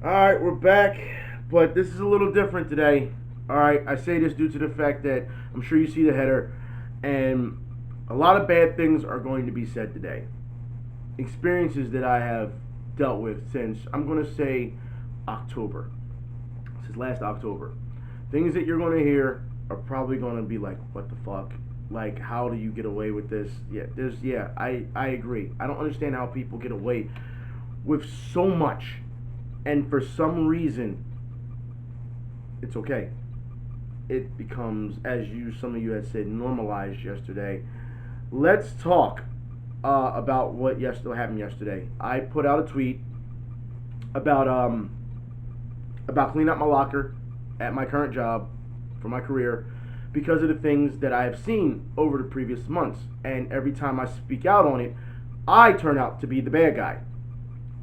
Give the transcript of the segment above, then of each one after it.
Alright, we're back, but this is a little different today. Alright, I say this due to the fact that I'm sure you see the header, and a lot of bad things are going to be said today. Experiences that I have dealt with since, I'm going to say, October. Since last October. Things that you're going to hear are probably going to be like, what the fuck? Like, how do you get away with this? I agree. I don't understand how people get away with so much, and for some reason it's okay. It becomes, as some of you had said, normalized yesterday. Let's talk about what happened yesterday. I put out a tweet about cleaning up my locker at my current job for my career because of the things that I have seen over the previous months, and every time I speak out on it, I turn out to be the bad guy,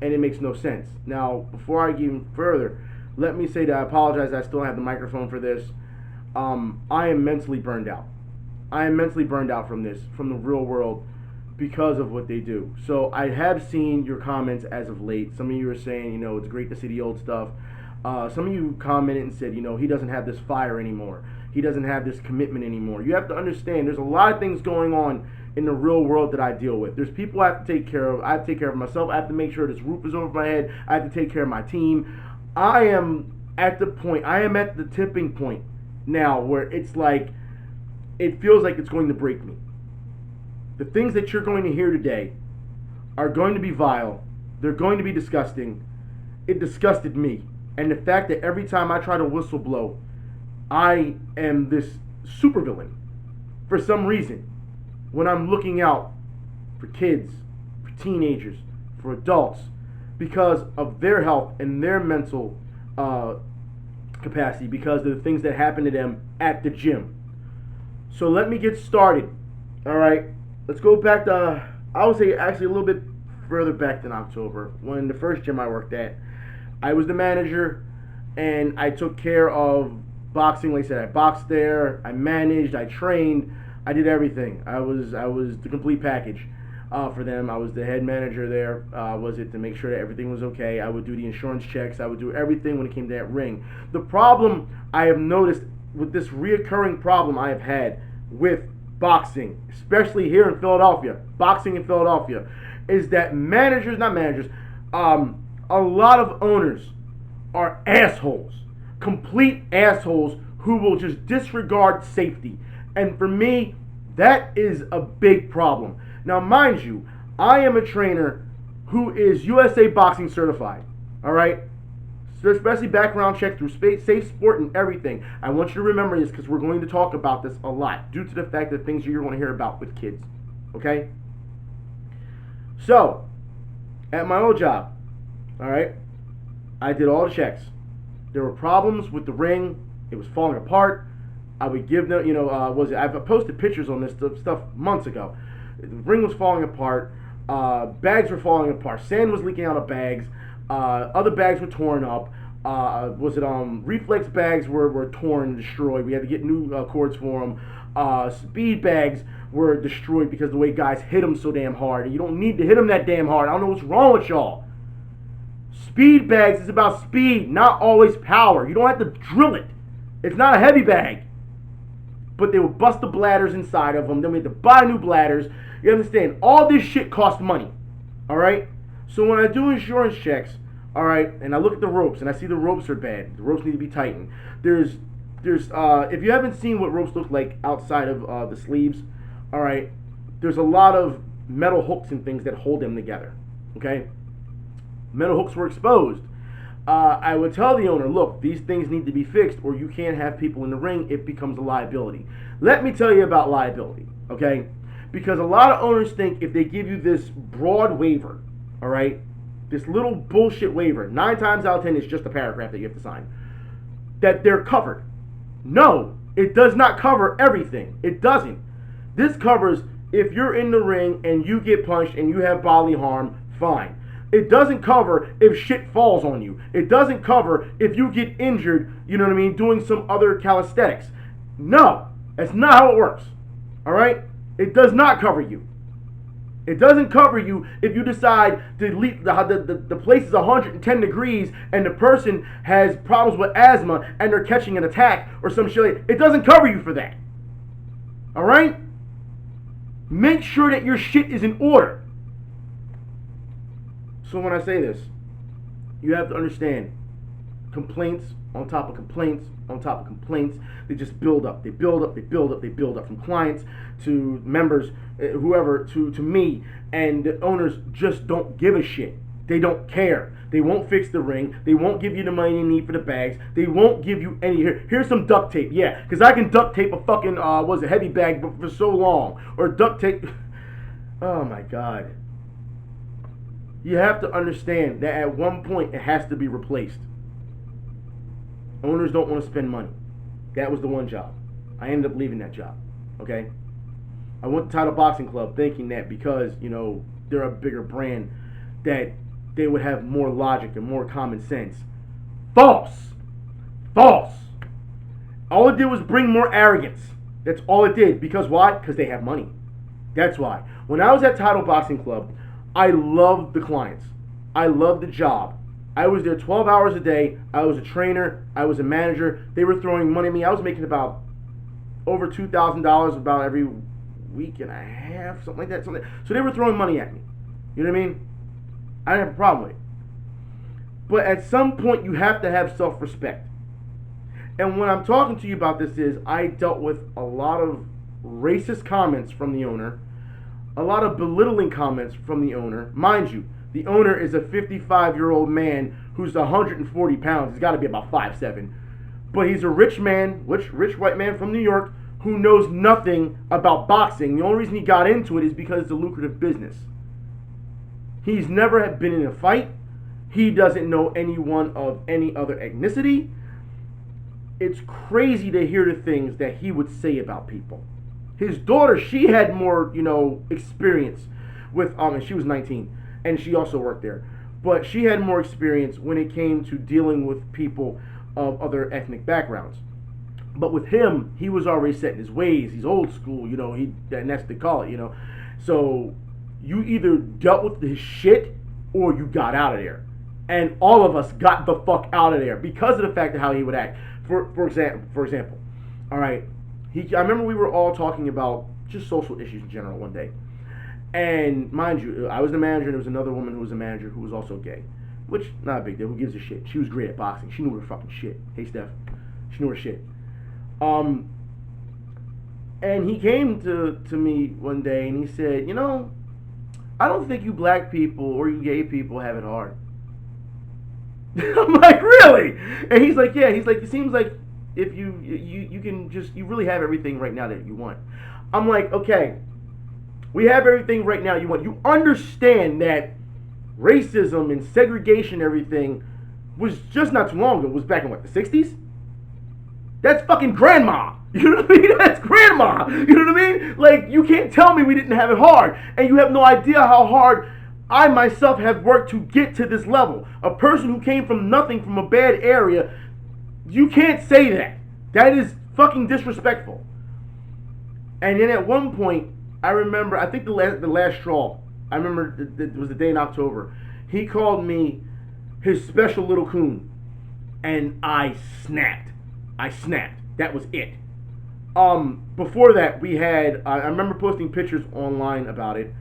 and it makes no sense. Now, before I get even further, let me say that I apologize. I still don't have the microphone for this. I am mentally burned out. I am mentally burned out from this, from the real world, because of what they do. So I have seen your comments as of late. Some of you are saying, it's great to see the old stuff. Some of you commented and said, he doesn't have this fire anymore. He doesn't have this commitment anymore. You have to understand, there's a lot of things going on in the real world that I deal with. There's people I have to take care of. I have to take care of myself. I have to make sure this roof is over my head. I have to take care of my team. I am at the tipping point now where it's like, it feels like it's going to break me. The things that you're going to hear today are going to be vile. They're going to be disgusting. It disgusted me. And the fact that every time I try to whistle blow, I am this supervillain for some reason. When I'm looking out for kids, for teenagers, for adults, because of their health and their mental capacity, because of the things that happen to them at the gym. So let me get started. All right, let's go back to, I would say actually a little bit further back than October, when the first gym I worked at, I was the manager, and I took care of boxing. Like I said, I boxed there, I managed, I trained, I did everything. I was the complete package for them. I was the head manager there. Was it to make sure that everything was okay? I would do the insurance checks. I would do everything when it came to that ring. The problem I have noticed with this reoccurring problem I have had with boxing, especially here in Philadelphia, boxing in Philadelphia, is that not managers, a lot of owners are assholes, complete assholes who will just disregard safety. And for me, that is a big problem. Now, mind you, I am a trainer who is USA Boxing certified. All right? So especially background check through Safe Sport and everything. I want you to remember this because we're going to talk about this a lot due to the fact that things you're going to hear about with kids. Okay? So, at my old job, all right, I did all the checks. There were problems with the ring. It was falling apart. I would give them, I've posted pictures on this stuff months ago. The ring was falling apart. Bags were falling apart. Sand was leaking out of bags. Other bags were torn up. Reflex bags were torn and destroyed. We had to get new cords for them. Speed bags were destroyed because the way guys hit them so damn hard. And you don't need to hit them that damn hard. I don't know what's wrong with y'all. Speed bags is about speed, not always power. You don't have to drill it. It's not a heavy bag. But they would bust the bladders inside of them. Then we had to buy new bladders. You understand? All this shit costs money. All right? So when I do insurance checks, all right, and I look at the ropes and I see the ropes are bad. The ropes need to be tightened. There's if you haven't seen what ropes look like outside of the sleeves, all right, there's a lot of metal hooks and things that hold them together. Okay? Metal hooks were exposed. I would tell the owner, look, these things need to be fixed or you can't have people in the ring. It becomes a liability. Let me tell you about liability, okay? Because a lot of owners think if they give you this broad waiver, all right, this little bullshit waiver, 9 times out of 10 it's just a paragraph that you have to sign, that they're covered. No, it does not cover everything. It doesn't. This covers if you're in the ring and you get punched and you have bodily harm, fine. It doesn't cover if shit falls on you. It doesn't cover if you get injured, doing some other calisthenics. No, that's not how it works. All right? It does not cover you. It doesn't cover you if you decide to leave the place is 110 degrees and the person has problems with asthma and they're catching an attack or some shit. It doesn't cover you for that. All right? Make sure that your shit is in order. So when I say this, you have to understand, complaints on top of complaints on top of complaints, they just build up. They build up, they build up, they build up, from clients to members, whoever, to me. And the owners just don't give a shit. They don't care. They won't fix the ring. They won't give you the money you need for the bags. They won't give you any. Here's some duct tape. Yeah, because I can duct tape a fucking, heavy bag for so long. Or duct tape. Oh my God. You have to understand that at one point it has to be replaced. Owners don't want to spend money. That was the one job. I ended up leaving that job. Okay? I went to Title Boxing Club thinking that because, they're a bigger brand, that they would have more logic and more common sense. False. False. All it did was bring more arrogance. That's all it did. Because why? Because they have money. That's why. When I was at Title Boxing Club, I loved the clients. I loved the job. I was there 12 hours a day. I was a trainer. I was a manager. They were throwing money at me. I was making about over $2,000 about every week and a half, something like that. So they were throwing money at me. You know what I mean? I didn't have a problem with it. But at some point, you have to have self-respect. And when I'm talking to you about this is, I dealt with a lot of racist comments from the owner, a lot of belittling comments from the owner. Mind you, the owner is a 55-year-old man who's 140 pounds. He's got to be about 5'7". But he's a rich man, rich white man from New York who knows nothing about boxing. The only reason he got into it is because it's a lucrative business. He's never been in a fight. He doesn't know anyone of any other ethnicity. It's crazy to hear the things that he would say about people. His daughter, she had more, experience with, and she was 19. And she also worked there. But she had more experience when it came to dealing with people of other ethnic backgrounds. But with him, he was already set in his ways. He's old school, and that's what they call it, So you either dealt with his shit or you got out of there. And all of us got the fuck out of there because of the fact of how he would act. For example, all right, I remember we were all talking about just social issues in general one day. And mind you, I was the manager, and there was another woman who was a manager who was also gay. Which, not a big deal. Who gives a shit? She was great at boxing. She knew her fucking shit. Hey, Steph. She knew her shit. And he came to me one day, and he said, I don't think you black people or you gay people have it hard. I'm like, really? And he's like, yeah. He's like, it seems like if you can just, you really have everything right now that you want. I'm like, okay. We have everything right now you want. You understand that racism and segregation, everything, was just not too long ago. It was back in, the 60s? That's fucking grandma. You know what I mean? That's grandma. You know what I mean? Like, you can't tell me we didn't have it hard. And you have no idea how hard I myself have worked to get to this level. A person who came from nothing, from a bad area, you can't say that. That is fucking disrespectful. And then at one point, I remember, I think the last straw, I remember it was the day in October. He called me his special little coon. And I snapped. That was it. Before that, we had, I remember posting pictures online about it.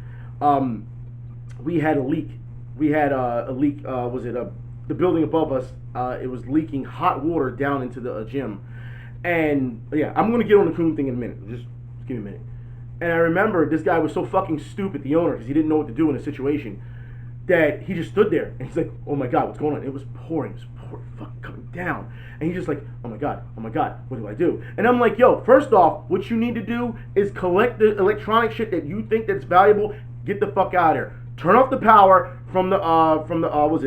We had a leak. We had a leak, the building above us, it was leaking hot water down into the gym. And, yeah, I'm going to get on the coon thing in a minute. Just give me a minute. And I remember this guy was so fucking stupid, the owner, because he didn't know what to do in a situation, that he just stood there. And he's like, oh my God, what's going on? It was pouring fucking coming down. And he's just like, oh my God, what do I do? And I'm like, yo, first off, what you need to do is collect the electronic shit that you think that's valuable, get the fuck out of there. Turn off the power from the, Turn off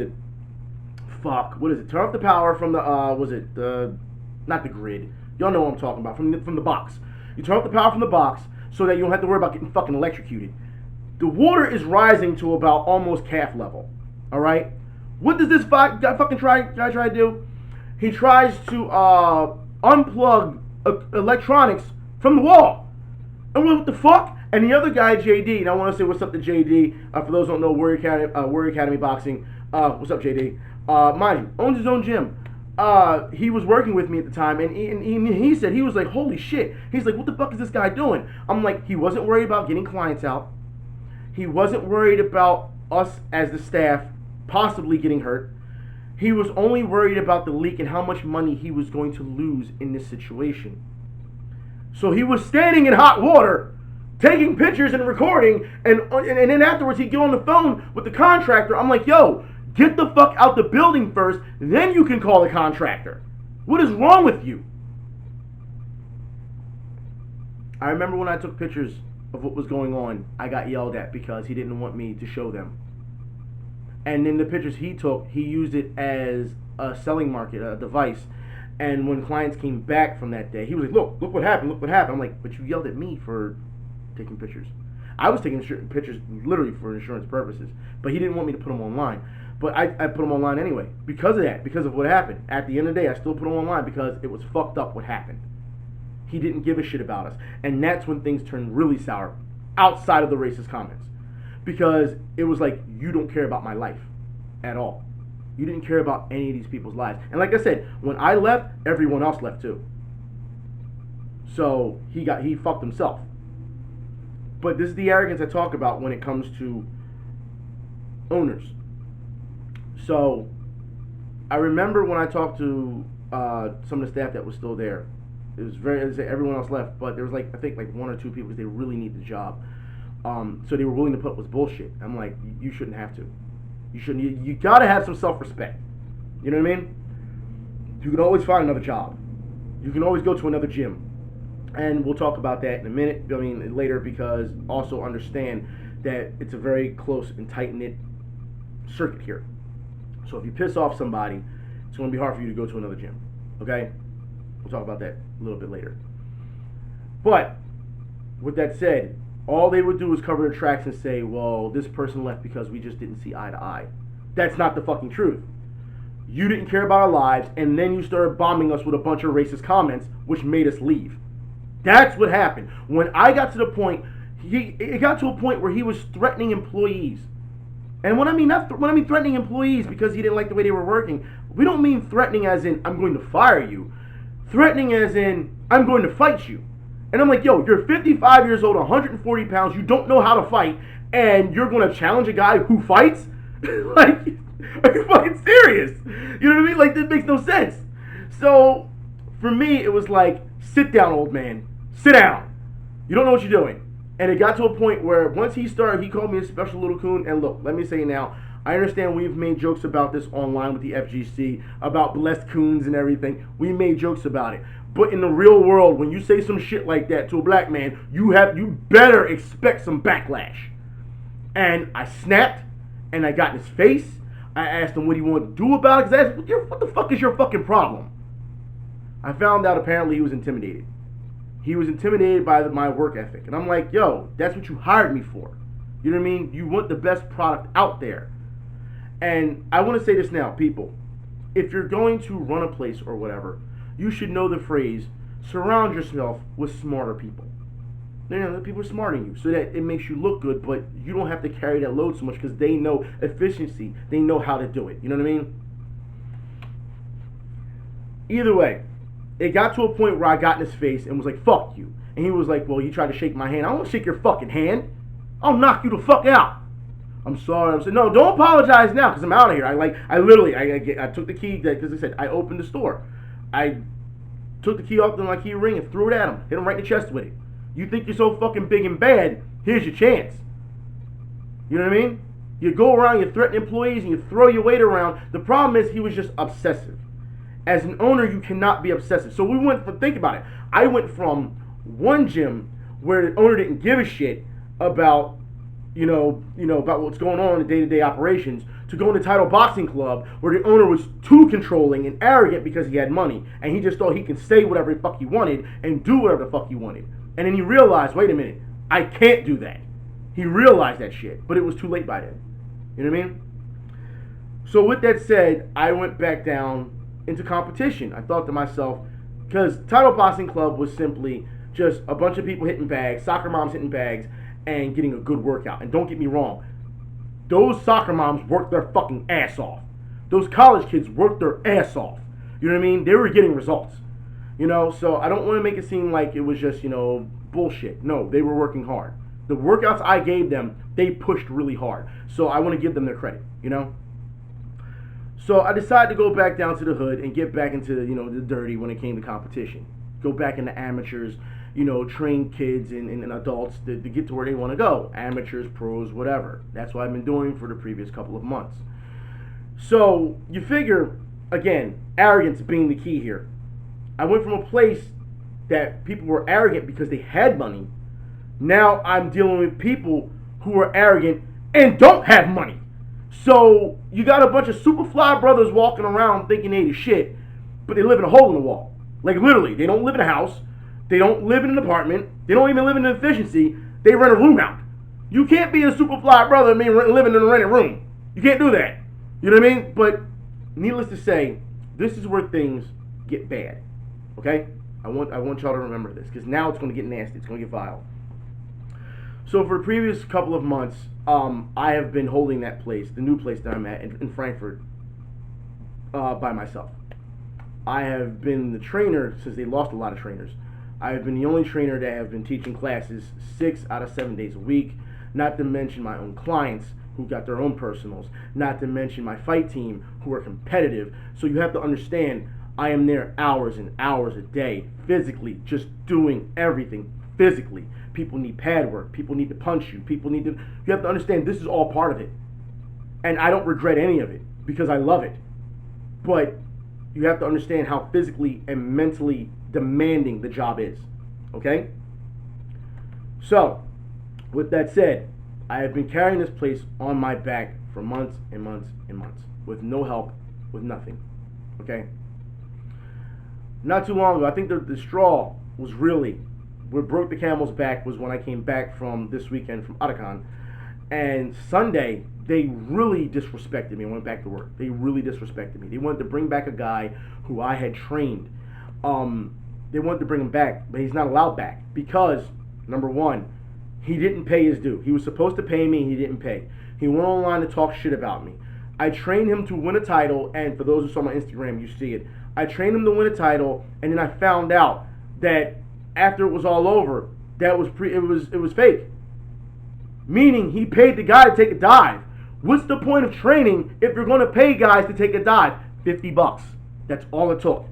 the power from the, not the grid. Y'all know what I'm talking about, from the box. You turn off the power from the box, so that you don't have to worry about getting fucking electrocuted. The water is rising to about almost calf level. Alright? What does this guy fucking try to do? He tries to unplug electronics from the wall. And what the fuck? And the other guy, JD, and I want to say what's up to JD. For those who don't know, Warrior Academy Boxing. What's up, JD? Mind you, owns his own gym. He was working with me at the time, and he said, he was like, holy shit. He's like, what the fuck is this guy doing? I'm like, he wasn't worried about getting clients out. He wasn't worried about us as the staff possibly getting hurt. He was only worried about the leak and how much money he was going to lose in this situation. So he was standing in hot water, taking pictures and recording, and then afterwards he'd get on the phone with the contractor. I'm like, yo, get the fuck out the building first, then you can call the contractor. What is wrong with you? I remember when I took pictures of what was going on, I got yelled at because he didn't want me to show them. And in the pictures he took, he used it as a selling market, a device. And when clients came back from that day, he was like, look what happened, look what happened. I'm like, but you yelled at me for taking pictures. I was taking pictures literally for insurance purposes, but he didn't want me to put them online. But I put them online anyway because of that, because of what happened. At the end of the day, I still put them online because it was fucked up what happened. He didn't give a shit about us. And that's when things turned really sour outside of the racist comments. Because it was like, you don't care about my life at all. You didn't care about any of these people's lives. And like I said, when I left, everyone else left too. So he fucked himself. But this is the arrogance I talk about when it comes to owners. So I remember when I talked to some of the staff that was still there. It was everyone else left, but there was like, I think like one or two people because they really need the job. So they were willing to put up with bullshit. I'm like, you shouldn't have to. You shouldn't. You gotta have some self-respect. You know what I mean? You can always find another job. You can always go to another gym, and we'll talk about that in a minute. I mean later, because also understand that it's a very close and tight-knit circuit here. So if you piss off somebody, it's going to be hard for you to go to another gym. Okay? We'll talk about that a little bit later. But with that said, all they would do is cover their tracks and say, well, this person left because we just didn't see eye to eye. That's not the fucking truth. You didn't care about our lives, and then you started bombing us with a bunch of racist comments, which made us leave. That's what happened. When I got to the point, it got to a point where he was threatening employees. And when I mean threatening employees because he didn't like the way they were working, we don't mean threatening as in, I'm going to fire you. Threatening as in, I'm going to fight you. And I'm like, yo, you're 55 years old, 140 pounds, you don't know how to fight, and you're going to challenge a guy who fights? Like, are you fucking serious? You know what I mean? Like, this makes no sense. So, for me, it was like, sit down, old man. Sit down. You don't know what you're doing. And it got to a point where once he started, he called me a special little coon. And look, let me say now, I understand we've made jokes about this online with the FGC, about blessed coons and everything. We made jokes about it. But in the real world, when you say some shit like that to a black man, you better expect some backlash. And I snapped, and I got in his face. I asked him what he wanted to do about it. Because I asked, what the fuck is your fucking problem? I found out apparently he was intimidated. He was intimidated by my work ethic. And I'm like, yo, that's what you hired me for. You know what I mean? You want the best product out there. And I want to say this now, people. If you're going to run a place or whatever, you should know the phrase, surround yourself with smarter people. You know, people are smarter than you, so that it makes you look good, but you don't have to carry that load so much because they know efficiency. They know how to do it. You know what I mean? Either way, it got to a point where I got in his face and was like, fuck you. And he was like, well, you tried to shake my hand. I don't want to shake your fucking hand. I'll knock you the fuck out. I'm sorry. I said, no, don't apologize now because I'm out of here. I took the key, because I said, I opened the store. I took the key off my key ring and threw it at him. Hit him right in the chest with it. You think you're so fucking big and bad, here's your chance. You know what I mean? You go around, you threaten employees, and you throw your weight around. The problem is he was just obsessive. As an owner, you cannot be obsessive. So we went from, think about it. I went from one gym where the owner didn't give a shit about, about what's going on in the day-to-day operations, to going to Title Boxing Club where the owner was too controlling and arrogant because he had money, and he just thought he could say whatever the fuck he wanted and do whatever the fuck he wanted. And then he realized, wait a minute, I can't do that. He realized that shit, but it was too late by then. You know what I mean? So with that said, I went back down into competition. I thought to myself, because Title Boxing Club was simply just a bunch of people hitting bags, soccer moms hitting bags, and getting a good workout. And don't get me wrong, those soccer moms worked their fucking ass off. Those college kids worked their ass off. You know what I mean? They were getting results. So I don't want to make it seem like it was just, bullshit. No, they were working hard. The workouts I gave them, they pushed really hard. So I want to give them their credit. So I decided to go back down to the hood and get back into, the dirty when it came to competition. Go back into amateurs, train kids and adults to get to where they want to go. Amateurs, pros, whatever. That's what I've been doing for the previous couple of months. So you figure, again, arrogance being the key here. I went from a place that people were arrogant because they had money. Now I'm dealing with people who are arrogant and don't have money. So you got a bunch of super fly brothers walking around thinking they the shit, but they live in a hole in the wall. Like literally, they don't live in a house. They don't live in an apartment. They don't even live in an efficiency. They rent a room out. You can't be a super fly brother and be living in a rented room. You can't do that. You know what I mean? But needless to say, this is where things get bad. Okay? I want y'all to remember this, because now it's going to get nasty. It's going to get vile. So for the previous couple of months, I have been holding that place, the new place that I'm at in Frankfurt, by myself. I have been the trainer since they lost a lot of trainers. I have been the only trainer that have been teaching classes 6 out of 7 days a week, not to mention my own clients who got their own personals, not to mention my fight team who are competitive. So you have to understand, I am there hours and hours a day, physically, just doing everything physically. People need pad work. People need to punch you. You have to understand, this is all part of it. And I don't regret any of it because I love it. But you have to understand how physically and mentally demanding the job is. Okay? So, with that said, I have been carrying this place on my back for months and months and months with no help, with nothing. Okay? Not too long ago, I think the straw was really what broke the camel's back was when I came back from this weekend from Otacon. And Sunday, they really disrespected me. I went back to work. They really disrespected me. They wanted to bring back a guy who I had trained. They wanted to bring him back, but he's not allowed back because, number one, he didn't pay his due. He was supposed to pay me, and he didn't pay. He went online to talk shit about me. I trained him to win a title, and for those who saw my Instagram, you see it. I trained him to win a title, and then I found out that after it was all over, that it was fake. Meaning he paid the guy to take a dive. What's the point of training if you're going to pay guys to take a dive? $50. That's all it took.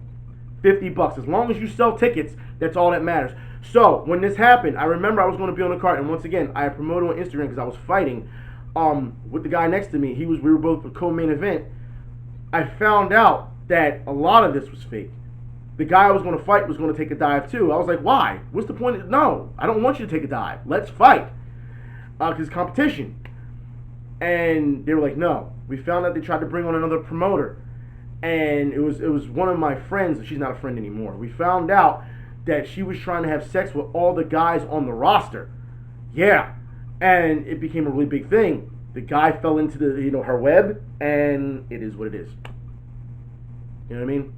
$50. As long as you sell tickets, that's all that matters. So when this happened, I remember I was going to be on the card, and once again, I promoted on Instagram because I was fighting with the guy next to me. We were both a co-main event. I found out that a lot of this was fake. The guy I was going to fight was going to take a dive too. I was like, why? What's the point? No, I don't want you to take a dive. Let's fight. Because it's competition. And they were like, no. We found out they tried to bring on another promoter. And it was one of my friends. She's not a friend anymore. We found out that she was trying to have sex with all the guys on the roster. Yeah. And it became a really big thing. The guy fell into her web, and it is what it is. You know what I mean?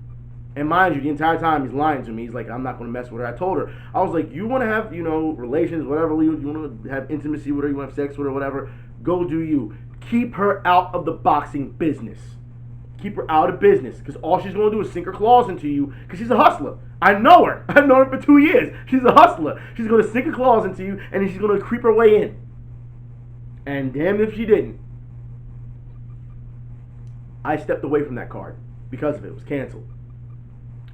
And mind you, the entire time he's lying to me. He's like, I'm not going to mess with her. I told her. I was like, you want to have, relations, whatever. You want to have intimacy with her. You want to have sex with her, whatever. Go do you. Keep her out of the boxing business. Keep her out of business. Because all she's going to do is sink her claws into you. Because she's a hustler. I know her. I've known her for 2 years. She's a hustler. She's going to sink her claws into you. And then she's going to creep her way in. And damn if she didn't. I stepped away from that card. Because of it. It was canceled.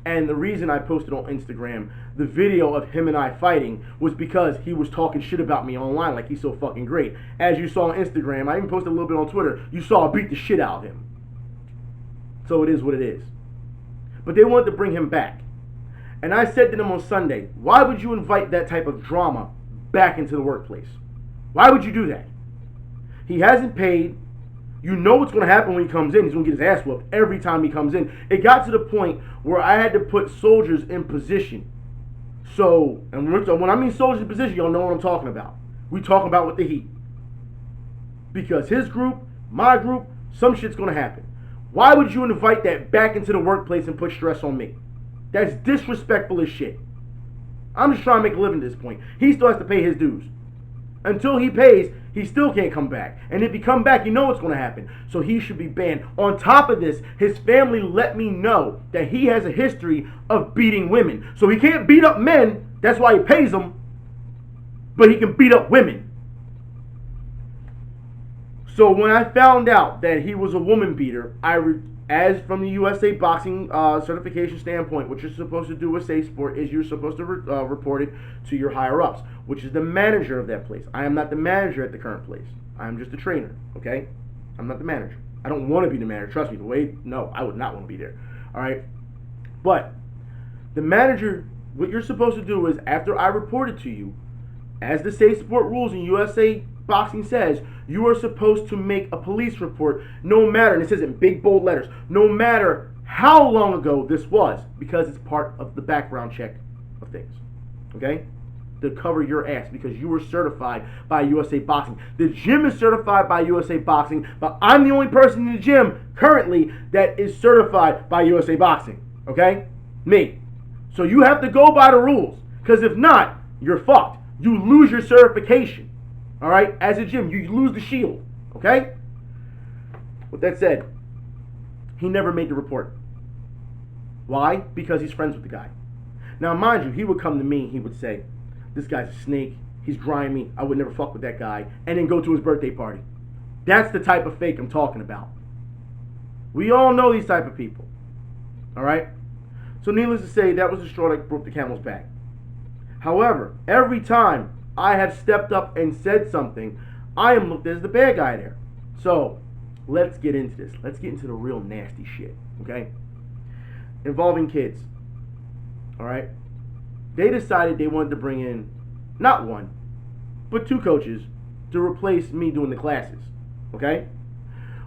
And the reason I posted on Instagram the video of him and I fighting was because he was talking shit about me online like he's so fucking great. As you saw on Instagram, I even posted a little bit on Twitter, you saw I beat the shit out of him. So it is what it is. But they wanted to bring him back. And I said to them on Sunday, why would you invite that type of drama back into the workplace? Why would you do that? He hasn't paid. You know what's going to happen when he comes in. He's going to get his ass whooped every time he comes in. It got to the point where I had to put soldiers in position. So, and when I mean soldiers in position, y'all know what I'm talking about. We talking about with the heat. Because his group, my group, some shit's going to happen. Why would you invite that back into the workplace and put stress on me? That's disrespectful as shit. I'm just trying to make a living at this point. He still has to pay his dues. Until he pays, he still can't come back. And if he come back, you know what's going to happen. So he should be banned. On top of this, his family let me know that he has a history of beating women. So he can't beat up men. That's why he pays them. But he can beat up women. So when I found out that he was a woman beater, as from the USA Boxing certification standpoint, what you're supposed to do with Safe Sport is you're supposed to report it to your higher-ups, which is the manager of that place. I am not the manager at the current place. I am just a trainer, okay? I'm not the manager. I don't want to be the manager. Trust me, no, I would not want to be there, all right? But the manager, what you're supposed to do is after I report it to you, as the Safe Sport rules in USA Boxing says, you are supposed to make a police report no matter, and it says in big bold letters, no matter how long ago this was, because it's part of the background check of things, okay? To cover your ass because you were certified by USA Boxing. The gym is certified by USA Boxing, but I'm the only person in the gym currently that is certified by USA Boxing, okay? Me. So you have to go by the rules, because if not, you're fucked. You lose your certification. All right, as a gym, you lose the shield, okay? With that said, he never made the report. Why? Because he's friends with the guy. Now, mind you, he would come to me, he would say, this guy's a snake, he's grimy, I would never fuck with that guy, and then go to his birthday party. That's the type of fake I'm talking about. We all know these type of people, all right? So needless to say, that was the straw that broke the camel's back. However, every time I have stepped up and said something, I am looked as the bad guy there. So, let's get into this. Let's get into the real nasty shit, okay? Involving kids, all right? They decided they wanted to bring in not one, but two coaches to replace me doing the classes, okay?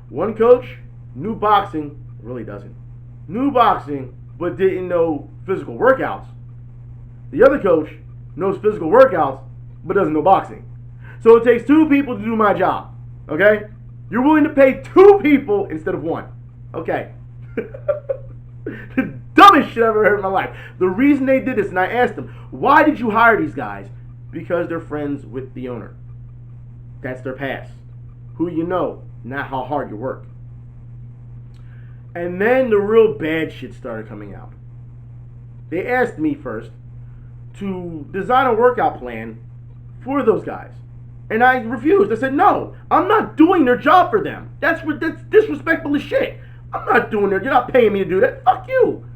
One coach knew boxing, really doesn't. Knew boxing, but didn't know physical workouts. The other coach knows physical workouts, but doesn't know boxing. So it takes two people to do my job, okay? You're willing to pay two people instead of one, okay? The dumbest shit I've ever heard in my life. The reason they did this, and I asked them, why did you hire these guys? Because they're friends with the owner. That's their pass. Who you know, not how hard you work. And then the real bad shit started coming out. They asked me first to design a workout plan for those guys. And I refused. I said, no, I'm not doing their job for them. That's disrespectful as shit. I'm not doing their, you're not paying me to do that. Fuck you.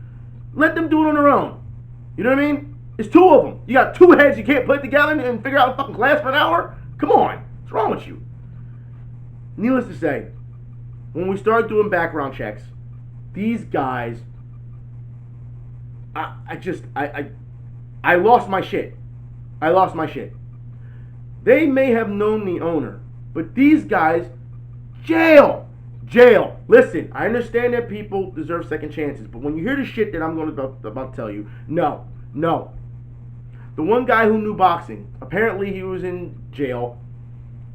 Let them do it on their own. You know what I mean? It's two of them. You got two heads you can't put together and figure out a fucking class for an hour? Come on. What's wrong with you? Needless to say, when we started doing background checks, these guys, I lost my shit. I lost my shit. They may have known the owner, but these guys, jail. Listen, I understand that people deserve second chances, but when you hear the shit that I'm going to about to tell you, no. The one guy who knew boxing, apparently he was in jail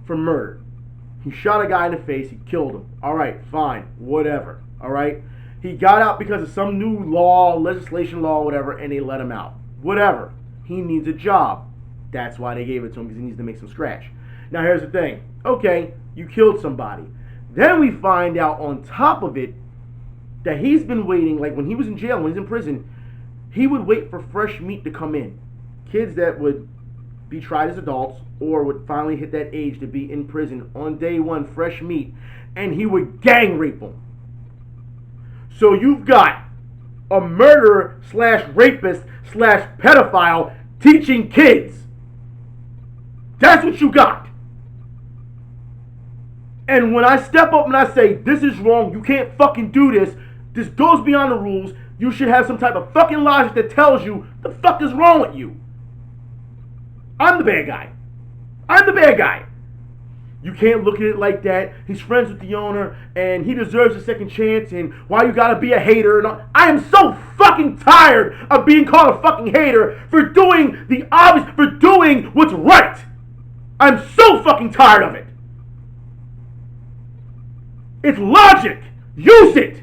for murder. He shot a guy in the face, he killed him. All right, fine, whatever. All right? He got out because of some new law, legislation law, whatever, and they let him out. Whatever. He needs a job. That's why they gave it to him, because he needs to make some scratch. Now, here's the thing. Okay, you killed somebody. Then we find out on top of it that he's been waiting, like when he was in jail, when he's in prison, he would wait for fresh meat to come in. Kids that would be tried as adults or would finally hit that age to be in prison on day one, fresh meat, and he would gang rape them. So you've got a murderer slash rapist slash pedophile teaching kids. That's what you got. And when I step up and I say, this is wrong, you can't fucking do this, this goes beyond the rules, you should have some type of fucking logic that tells you the fuck is wrong with you. I'm the bad guy. You can't look at it like that. He's friends with the owner and he deserves a second chance, and why you gotta be a hater and all. I am so fucking tired of being called a fucking hater for doing the obvious, for doing what's right. I'm so fucking tired of it. It's logic. Use it.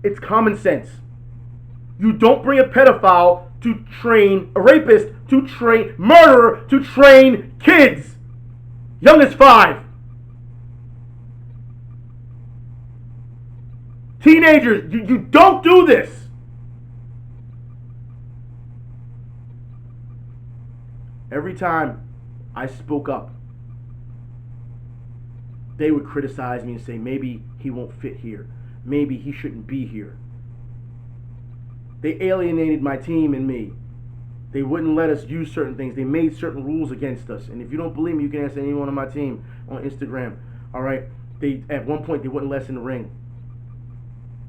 It's common sense. You don't bring a pedophile to train, a rapist to train, murderer to train kids. Young as 5. Teenagers, you don't do this. Every time I spoke up, they would criticize me and say, maybe he won't fit here. Maybe he shouldn't be here. They alienated my team and me. They wouldn't let us use certain things. They made certain rules against us. And if you don't believe me, you can ask anyone on my team on Instagram. All right? At one point, they wouldn't let us in the ring.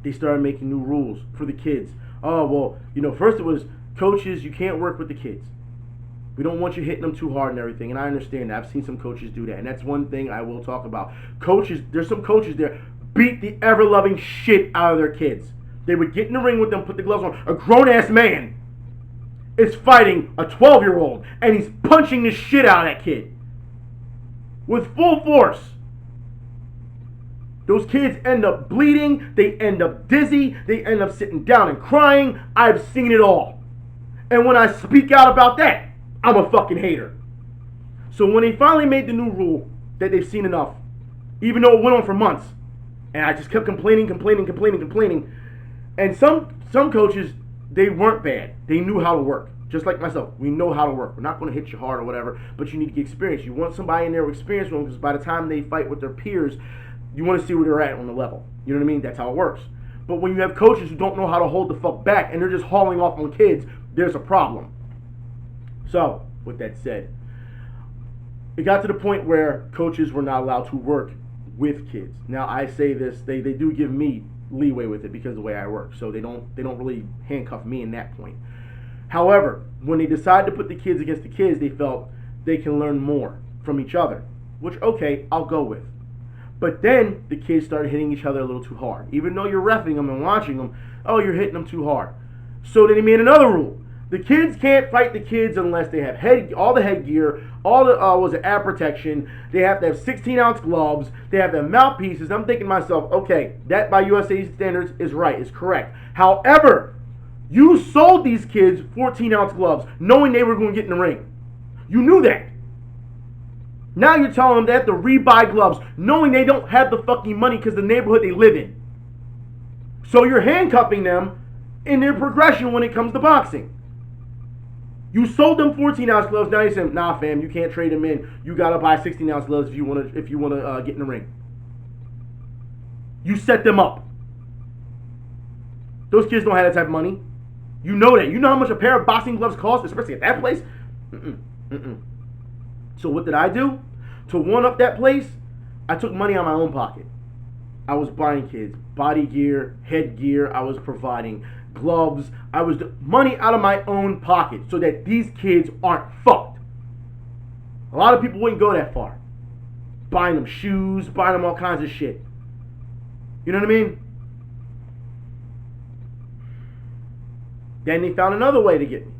They started making new rules for the kids. Oh, well, first it was, coaches, you can't work with the kids. We don't want you hitting them too hard and everything. And I understand that. I've seen some coaches do that. And that's one thing I will talk about. Coaches, there's some coaches there, beat the ever-loving shit out of their kids. They would get in the ring with them, put the gloves on. A grown-ass man is fighting a 12-year-old, and he's punching the shit out of that kid with full force. Those kids end up bleeding. They end up dizzy. They end up sitting down and crying. I've seen it all. And when I speak out about that, I'm a fucking hater. So when they finally made the new rule that they've seen enough, even though it went on for months, and I just kept complaining, and some coaches, they weren't bad. They knew how to work. Just like myself. We know how to work. We're not going to hit you hard or whatever, but you need to get experience. You want somebody in there with experience because by the time they fight with their peers, you want to see where they're at on the level. You know what I mean? That's how it works. But when you have coaches who don't know how to hold the fuck back and they're just hauling off on kids, there's a problem. So, with that said, it got to the point where coaches were not allowed to work with kids. Now, I say this, they do give me leeway with it because of the way I work. So they don't really handcuff me in that point. However, when they decided to put the kids against the kids, they felt they can learn more from each other, which, okay, I'll go with. But then the kids started hitting each other a little too hard. Even though you're reffing them and watching them, oh, you're hitting them too hard. So then they made another rule. The kids can't fight the kids unless they have all the headgear, all the eye protection. They have to have 16-ounce gloves. They have to have mouthpieces. I'm thinking to myself, okay, that by USA standards is right, is correct. However, you sold these kids 14-ounce gloves knowing they were going to get in the ring. You knew that. Now you're telling them they have to rebuy gloves knowing they don't have the fucking money because of the neighborhood they live in. So you're handcuffing them in their progression when it comes to boxing. You sold them 14-ounce gloves. Now you're saying, nah, fam, you can't trade them in. You gotta buy 16-ounce gloves if you wanna get in the ring. You set them up. Those kids don't have that type of money. You know that. You know how much a pair of boxing gloves cost, especially at that place. So what did I do? To one up that place, I took money out of my own pocket. I was buying kids body gear, headgear. I was providing gloves. I was money out of my own pocket so that these kids aren't fucked. A lot of people wouldn't go that far. Buying them shoes, buying them all kinds of shit. You know what I mean? Then they found another way to get me.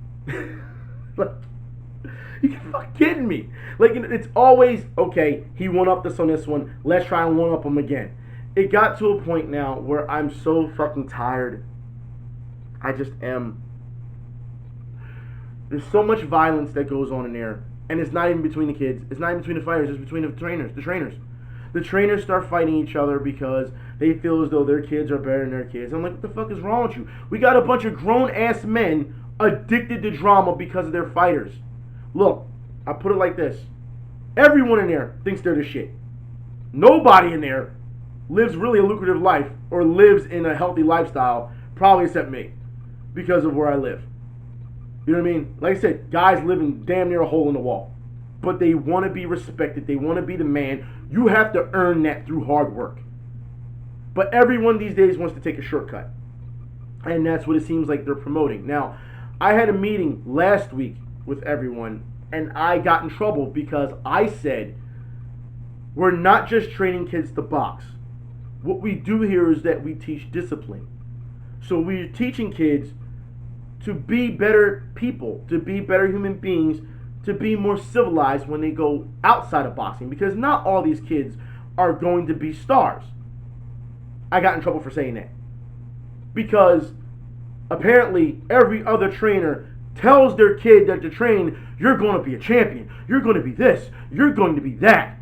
You can fucking kidding me. Like, it's always, okay, he one-upped us on this one. Let's try and one-up him again. It got to a point now where I'm so fucking tired. I just am. There's so much violence that goes on in there. And it's not even between the kids. It's not even between the fighters. It's between the trainers. The trainers start fighting each other because they feel as though their kids are better than their kids. I'm like, what the fuck is wrong with you? We got a bunch of grown-ass men addicted to drama because of their fighters. Look, I put it like this. Everyone in there thinks they're the shit. Nobody in there lives really a lucrative life or lives in a healthy lifestyle, probably except me, because of where I live. You know what I mean? Like I said, guys live in damn near a hole in the wall. But they want to be respected. They want to be the man. You have to earn that through hard work. But everyone these days wants to take a shortcut. And that's what it seems like they're promoting. Now, I had a meeting last week with everyone, and I got in trouble because I said, we're not just training kids to box. What we do here is that we teach discipline. So we're teaching kids to be better people, to be better human beings, to be more civilized when they go outside of boxing, because not all these kids are going to be stars. I got in trouble for saying that. because apparently every other trainer tells their kid that they're training, you're going to be a champion, you're going to be this, you're going to be that.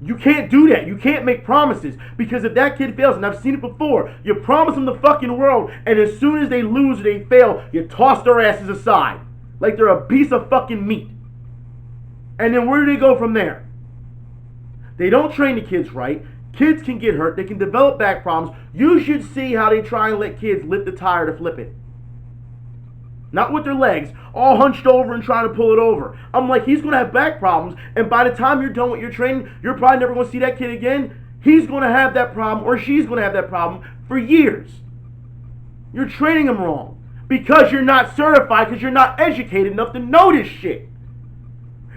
You can't do that. You can't make promises, because if that kid fails, and I've seen it before, you promise them the fucking world, and as soon as they lose or they fail, you toss their asses aside like they're a piece of fucking meat. And then where do they go from there? They don't train the kids right. Kids can get hurt. They can develop back problems. You should see how they try and let kids lift the tire to flip it. Not with their legs, all hunched over and trying to pull it over. I'm like, he's going to have back problems, and by the time you're done with your training, you're probably never going to see that kid again. He's going to have that problem, or she's going to have that problem for years. You're training them wrong because you're not certified, because you're not educated enough to know this shit.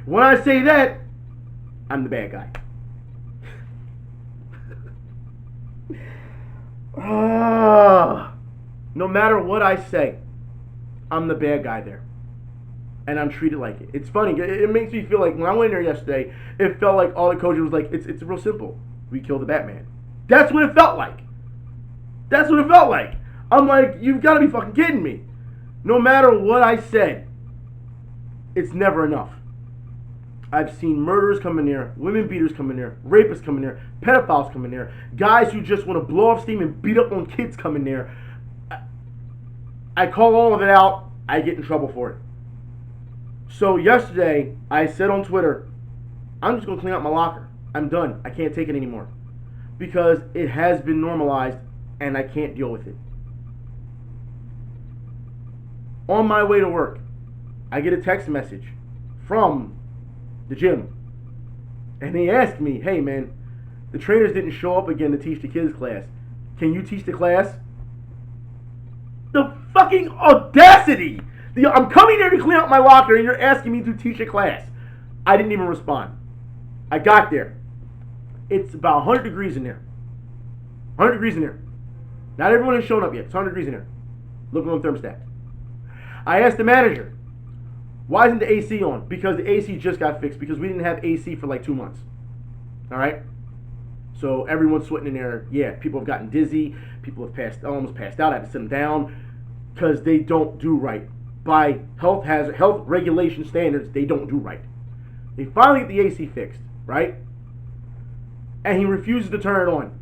When I say that, I'm the bad guy. No matter what I say, I'm the bad guy there. And I'm treated like it. It's funny. It makes me feel like when I went in there yesterday, it felt like all the coaches was like, it's real simple. We kill the Batman. That's what it felt like. That's what it felt like. I'm like, you've got to be fucking kidding me. No matter what I said, it's never enough. I've seen murderers come in there, women beaters come in there, rapists come in there, pedophiles come in there, guys who just want to blow off steam and beat up on kids come in there. I call all of it out. I get in trouble for it. So yesterday, I said on Twitter, I'm just going to clean out my locker. I'm done. I can't take it anymore. Because it has been normalized, and I can't deal with it. On my way to work, I get a text message from the gym. And they asked me, hey man, the trainers didn't show up again to teach the kids class. Can you teach the class? The fucking audacity! I'm coming here to clean out my locker and you're asking me to teach a class. I didn't even respond. I got there. It's about 100 degrees in there. 100 degrees in there. Not everyone has shown up yet. It's 100 degrees in there. Looking on the thermostat. I asked the manager, why isn't the AC on? Because the AC just got fixed, because we didn't have AC for like 2 months. Alright? So everyone's sweating in there. Yeah, people have gotten dizzy. People have almost passed out. I had to sit them down because they don't do right. By health regulation standards, they don't do right. They finally get the AC fixed, right? And he refuses to turn it on.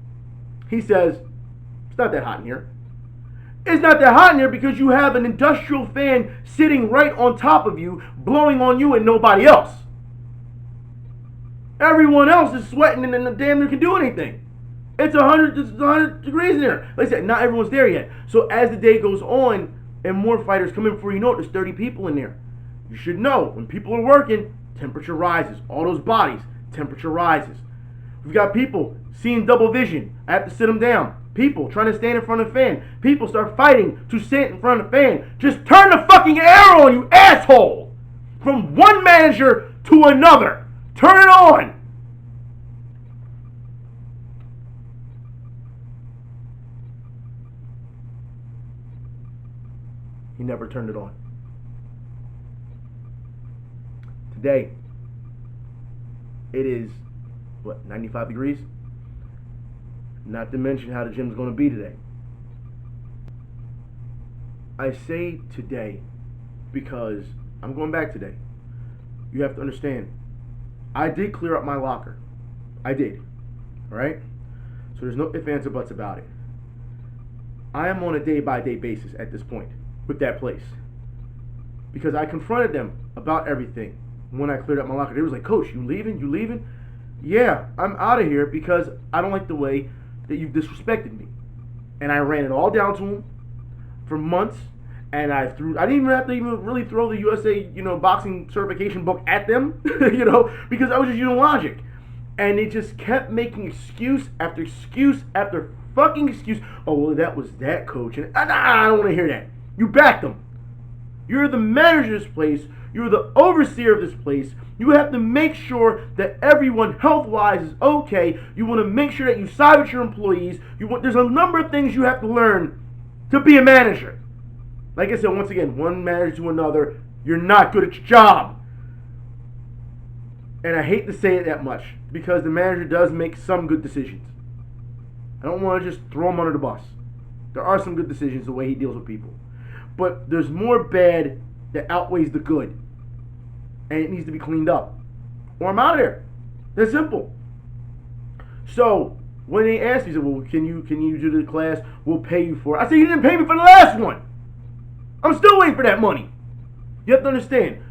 He says, it's not that hot in here. It's not that hot in here because you have an industrial fan sitting right on top of you, blowing on you and nobody else. Everyone else is sweating and then damn near can do anything. It's 100 degrees in there. Like I said, not everyone's there yet. So as the day goes on and more fighters come in, before you know it, there's 30 people in there. You should know, when people are working, temperature rises. All those bodies, temperature rises. We've got people seeing double vision. I have to sit them down. People trying to stand in front of the fan. People start fighting to sit in front of the fan. Just turn the fucking air on, you asshole! From one manager to another. Turn it on! He never turned it on. Today, it is, 95 degrees? Not to mention how the gym's going to be today. I say today because I'm going back today. You have to understand, I did clear up my locker. I did. Alright? So there's no ifs, ands, or buts about it. I am on a day-by-day basis at this point with that place. Because I confronted them about everything when I cleared up my locker. They was like, Coach, you leaving? You leaving? Yeah, I'm out of here because I don't like the way that you've disrespected me. And I ran it all down to them for months. And I didn't even have to even really throw the USA, boxing certification book at them, because I was just using logic. And they just kept making excuse after excuse after fucking excuse. Oh, well, that was that coach. And I don't want to hear that. You backed them. You're the manager of this place. You're the overseer of this place. You have to make sure that everyone health-wise is okay. You want to make sure that you side with your employees. There's a number of things you have to learn to be a manager. Like I said, once again, one manager to another, you're not good at your job. And I hate to say it that much, because the manager does make some good decisions. I don't want to just throw him under the bus. There are some good decisions the way he deals with people. But there's more bad that outweighs the good. And it needs to be cleaned up. Or I'm out of there. That's simple. So when they asked me, he said, well, can you do the class? We'll pay you for it. I said, you didn't pay me for the last one. I'm still waiting for that money. You have to understand,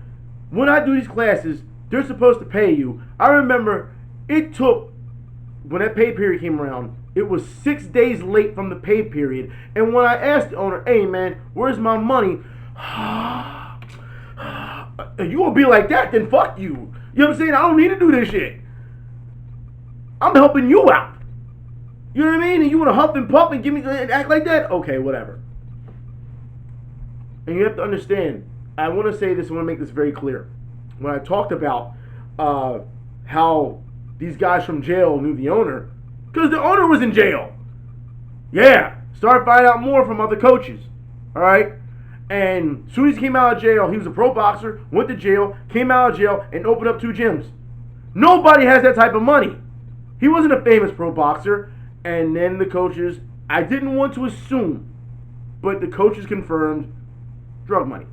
when I do these classes, they're supposed to pay you. I remember it took, when that pay period came around, it was 6 days late from the pay period. And when I asked the owner, hey man, where's my money? You will be like that, then fuck you. You know what I'm saying? I don't need to do this shit. I'm helping you out. You know what I mean? And you want to huff and puff and give me act like that? Okay, whatever. And you have to understand, I want to say this, I want to make this very clear. When I talked about how these guys from jail knew the owner, because the owner was in jail. Yeah. Started finding out more from other coaches. All right? And as soon as he came out of jail, he was a pro boxer, went to jail, came out of jail, and opened up 2 gyms. Nobody has that type of money. He wasn't a famous pro boxer. And then the coaches, I didn't want to assume, but the coaches confirmed drug money.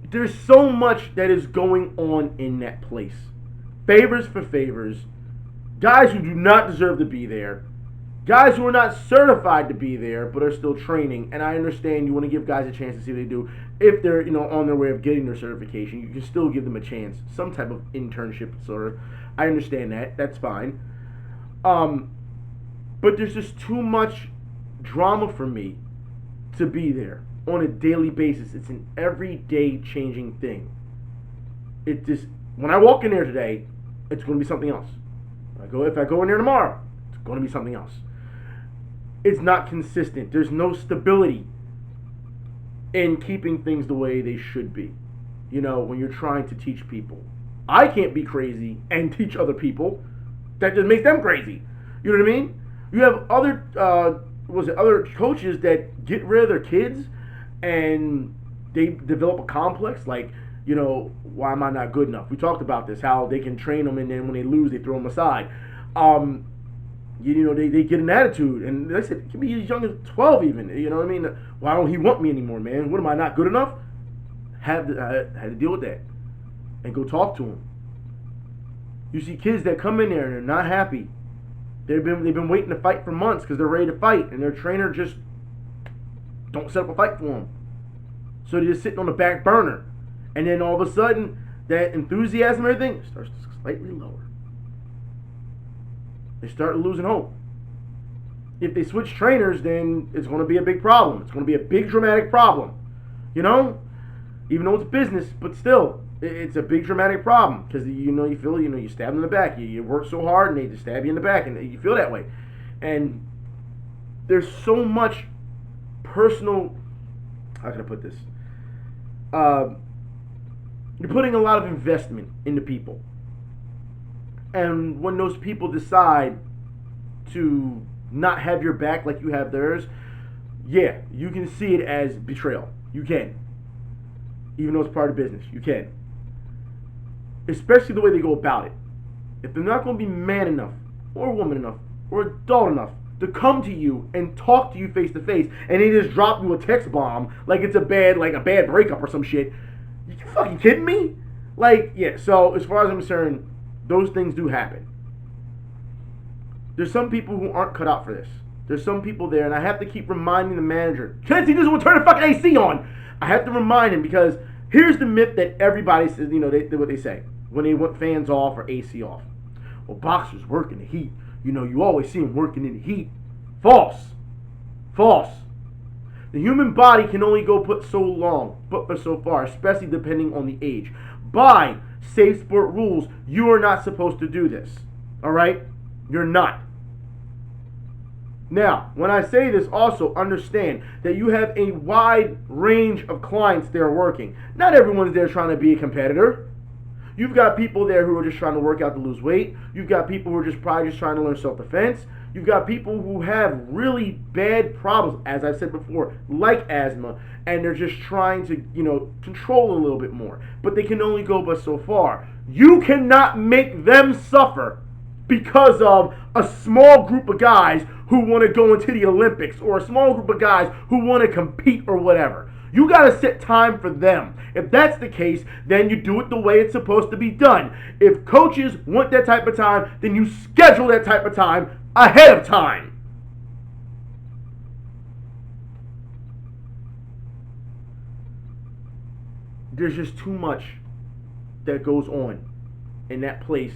There's so much that is going on in that place. Favors for favors. Guys who do not deserve to be there. Guys who are not certified to be there, but are still training. And I understand you want to give guys a chance to see what they do. If they're, on their way of getting their certification, you can still give them a chance. Some type of internship, sort of. I understand that. That's fine. But there's just too much drama for me to be there on a daily basis. It's an everyday changing thing. It just, when I walk in there today, it's going to be something else. If I go in there tomorrow, it's going to be something else. It's not consistent. There's no stability in keeping things the way they should be. When you're trying to teach people. I can't be crazy and teach other people. That just makes them crazy. You know what I mean? You have other coaches that get rid of their kids and they develop a complex like, why am I not good enough? We talked about this, how they can train them and then when they lose, they throw them aside. They get an attitude, and they said it can be as young as 12 even. You know what I mean? Why don't he want me anymore, man? What am I not good enough? Had to deal with that and go talk to him. You see kids that come in there and they're not happy. They've been waiting to fight for months because they're ready to fight, and their trainer just don't set up a fight for them. So they're just sitting on the back burner, and then all of a sudden that enthusiasm and everything starts to slightly lower. They start losing hope. If they switch trainers, then it's going to be a big problem. It's going to be a big dramatic problem. Even though it's business, but still, it's a big dramatic problem because you feel you stab them in the back. You work so hard and they just stab you in the back, and you feel that way. And there's so much personal. How can I put this? You're putting a lot of investment into people. And when those people decide to not have your back like you have theirs, yeah, you can see it as betrayal. You can. Even though it's part of business, you can. Especially the way they go about it. If they're not going to be man enough, or woman enough, or adult enough to come to you and talk to you face to face, and they just drop you a text bomb like it's a bad breakup or some shit, you fucking kidding me? So as far as I'm concerned, those things do happen. There's some people who aren't cut out for this. There's some people there, and I have to keep reminding the manager, Kenzie doesn't want to turn the fucking AC on. I have to remind him because here's the myth that everybody says, what they say when they want fans off or AC off. Well, boxers work in the heat. You always see them working in the heat. False. The human body can only go but so far, especially depending on the age. By safe sport rules, you are not supposed to do this. All right? You're not. Now, when I say this, also understand that you have a wide range of clients there working. Not everyone's there trying to be a competitor. You've got people there who are just trying to work out to lose weight. You've got people who are probably just trying to learn self-defense. You've got people who have really bad problems, as I've said before, like asthma, and they're just trying to, control a little bit more. But they can only go but so far. You cannot make them suffer because of a small group of guys who want to go into the Olympics or a small group of guys who want to compete or whatever. You got to set time for them. If that's the case, then you do it the way it's supposed to be done. If coaches want that type of time, then you schedule that type of time ahead of time. There's just too much that goes on in that place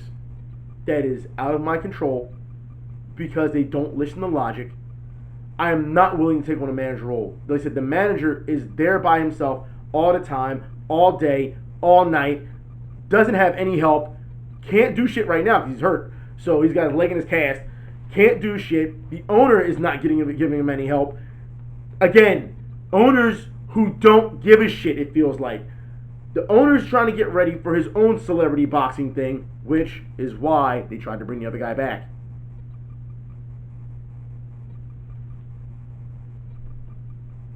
that is out of my control because they don't listen to logic. I am not willing to take on a manager role. Like I said, the manager is there by himself all the time, all day, all night, doesn't have any help, can't do shit right now because he's hurt. So he's got his leg in his cast, can't do shit. The owner is not giving him any help. Again, owners who don't give a shit, it feels like. The owner's trying to get ready for his own celebrity boxing thing, which is why they tried to bring the other guy back.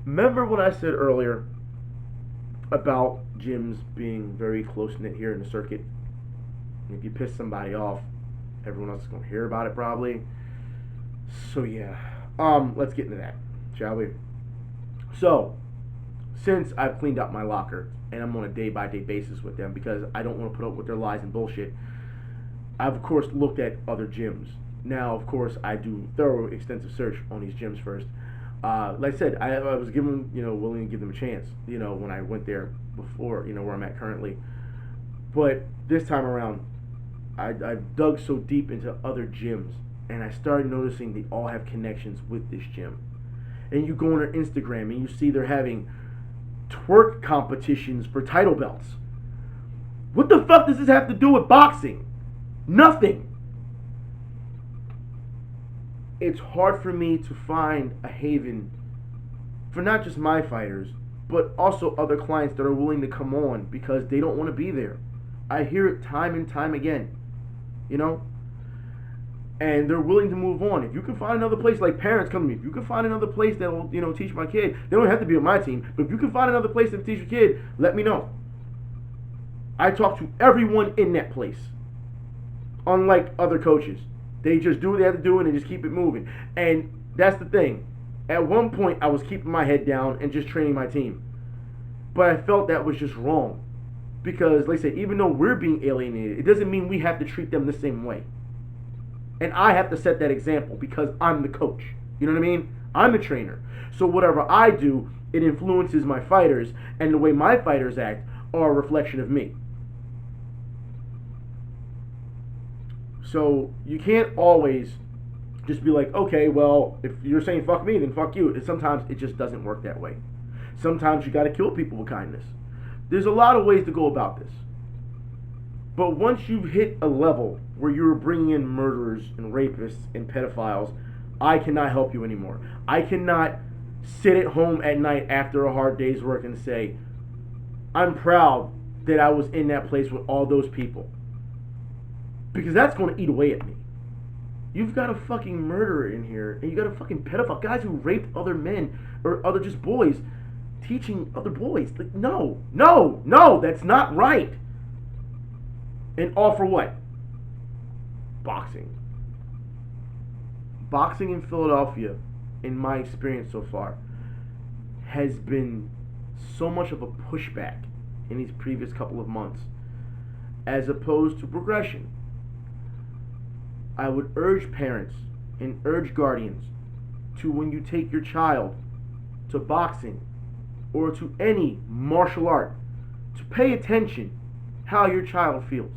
Remember what I said earlier about gyms being very close-knit here in the circuit? If you piss somebody off, everyone else is going to hear about it probably. So yeah, let's get into that, shall we? So, since I've cleaned up my locker, and I'm on a day-by-day basis with them because I don't want to put up with their lies and bullshit, I've, of course, looked at other gyms. Now, of course, I do thorough, extensive search on these gyms first. Like I said, I was willing to give them a chance, when I went there before, where I'm at currently. But this time around, I've dug so deep into other gyms, and I started noticing they all have connections with this gym. And you go on their Instagram, and you see they're having twerk competitions for title belts. What the fuck does this have to do with boxing? Nothing. It's hard for me to find a haven for not just my fighters, but also other clients that are willing to come on because they don't want to be there. I hear it time and time again, and they're willing to move on. If you can find another place, like parents come to me, if you can find another place that will, teach my kid, they don't have to be on my team, but if you can find another place that will teach your kid, let me know. I talk to everyone in that place, unlike other coaches. They just do what they have to do and they just keep it moving. And that's the thing. At one point, I was keeping my head down and just training my team. But I felt that was just wrong. Because, like I said, even though we're being alienated, it doesn't mean we have to treat them the same way. And I have to set that example because I'm the coach. You know what I mean? I'm the trainer. So whatever I do, it influences my fighters. And the way my fighters act are a reflection of me. So you can't always just be like, okay, well, if you're saying fuck me, then fuck you. And sometimes it just doesn't work that way. Sometimes you got to kill people with kindness. There's a lot of ways to go about this. But once you've hit a level where you're bringing in murderers and rapists and pedophiles, I cannot help you anymore. I cannot sit at home at night after a hard day's work and say, I'm proud that I was in that place with all those people. Because that's going to eat away at me. You've got a fucking murderer in here, and you got a fucking pedophile, guys who raped other men, or other just boys, teaching other boys. Like, no, that's not right. And all for what? Boxing. Boxing in Philadelphia, in my experience so far, has been so much of a pushback in these previous couple of months, as opposed to progression. I would urge parents and urge guardians to, when you take your child to boxing or to any martial art, to pay attention how your child feels.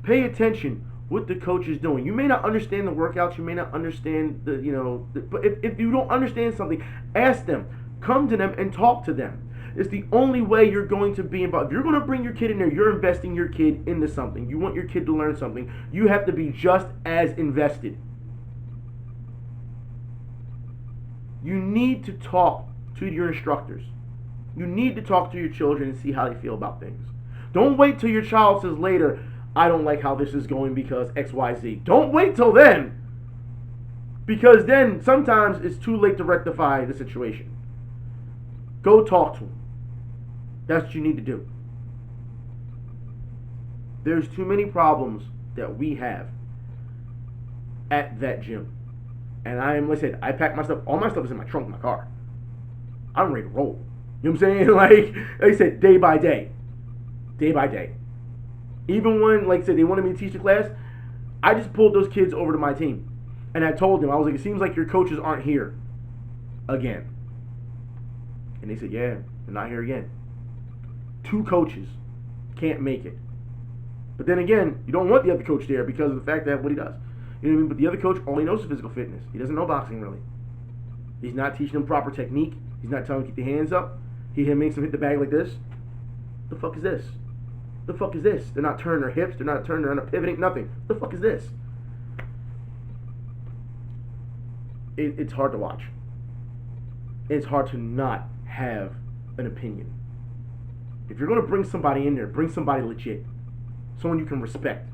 Pay attention what the coach is doing. You may not understand the workouts, you may not understand but if you don't understand something, ask them, come to them and talk to them. It's the only way you're going to be involved. If you're going to bring your kid in there, you're investing your kid into something. You want your kid to learn something. You have to be just as invested. You need to talk to your instructors. You need to talk to your children and see how they feel about things. Don't wait till your child says later, I don't like how this is going because X, Y, Z. Don't wait till then. Because then sometimes it's too late to rectify the situation. Go talk to him. That's what you need to do. There's too many problems that we have at that gym. And like I said, I packed my stuff. All my stuff is in my trunk in my car. I'm ready to roll. You know what I'm saying? Like I said, day by day. Day by day. Even when, like I said, they wanted me to teach the class, I just pulled those kids over to my team. And I told them, I was like, it seems like your coaches aren't here again. And they said, yeah, they're not here again. 2 coaches can't make it. But then again, you don't want the other coach there because of the fact that what he does. You know what I mean? But the other coach only knows physical fitness. He doesn't know boxing really. He's not teaching them proper technique. He's not telling them to keep their hands up. He makes them hit the bag like this. The fuck is this? The fuck is this? They're not turning their hips. They're not pivoting. Nothing. The fuck is this? It's hard to watch. It's hard to not have an opinion. If you're going to bring somebody in there, bring somebody legit. Someone you can respect.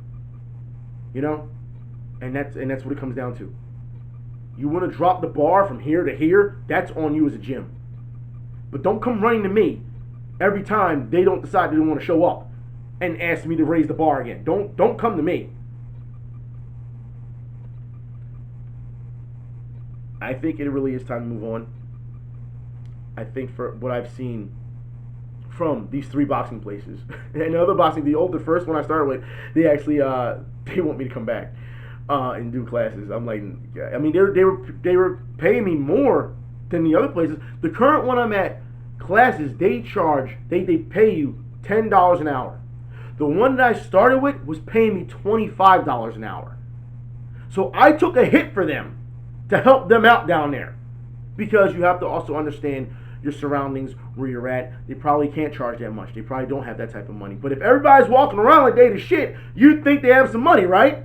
You know? And that's what it comes down to. You want to drop the bar from here to here, that's on you as a gym. But don't come running to me every time they don't decide they don't want to show up and ask me to raise the bar again. Don't come to me. I think it really is time to move on. I think for what I've seen from these 3 boxing places, and the first one I started with, they actually they want me to come back and do classes. I'm like, I mean, they were paying me more than the other places. The current one I'm at, classes, they pay you $10 an hour. The one that I started with was paying me $25 an hour. So I took a hit for them to help them out down there, because you have to also understand your surroundings, where you're at. They probably can't charge that much. They probably don't have that type of money. But if everybody's walking around like they the shit, you'd think they have some money, right?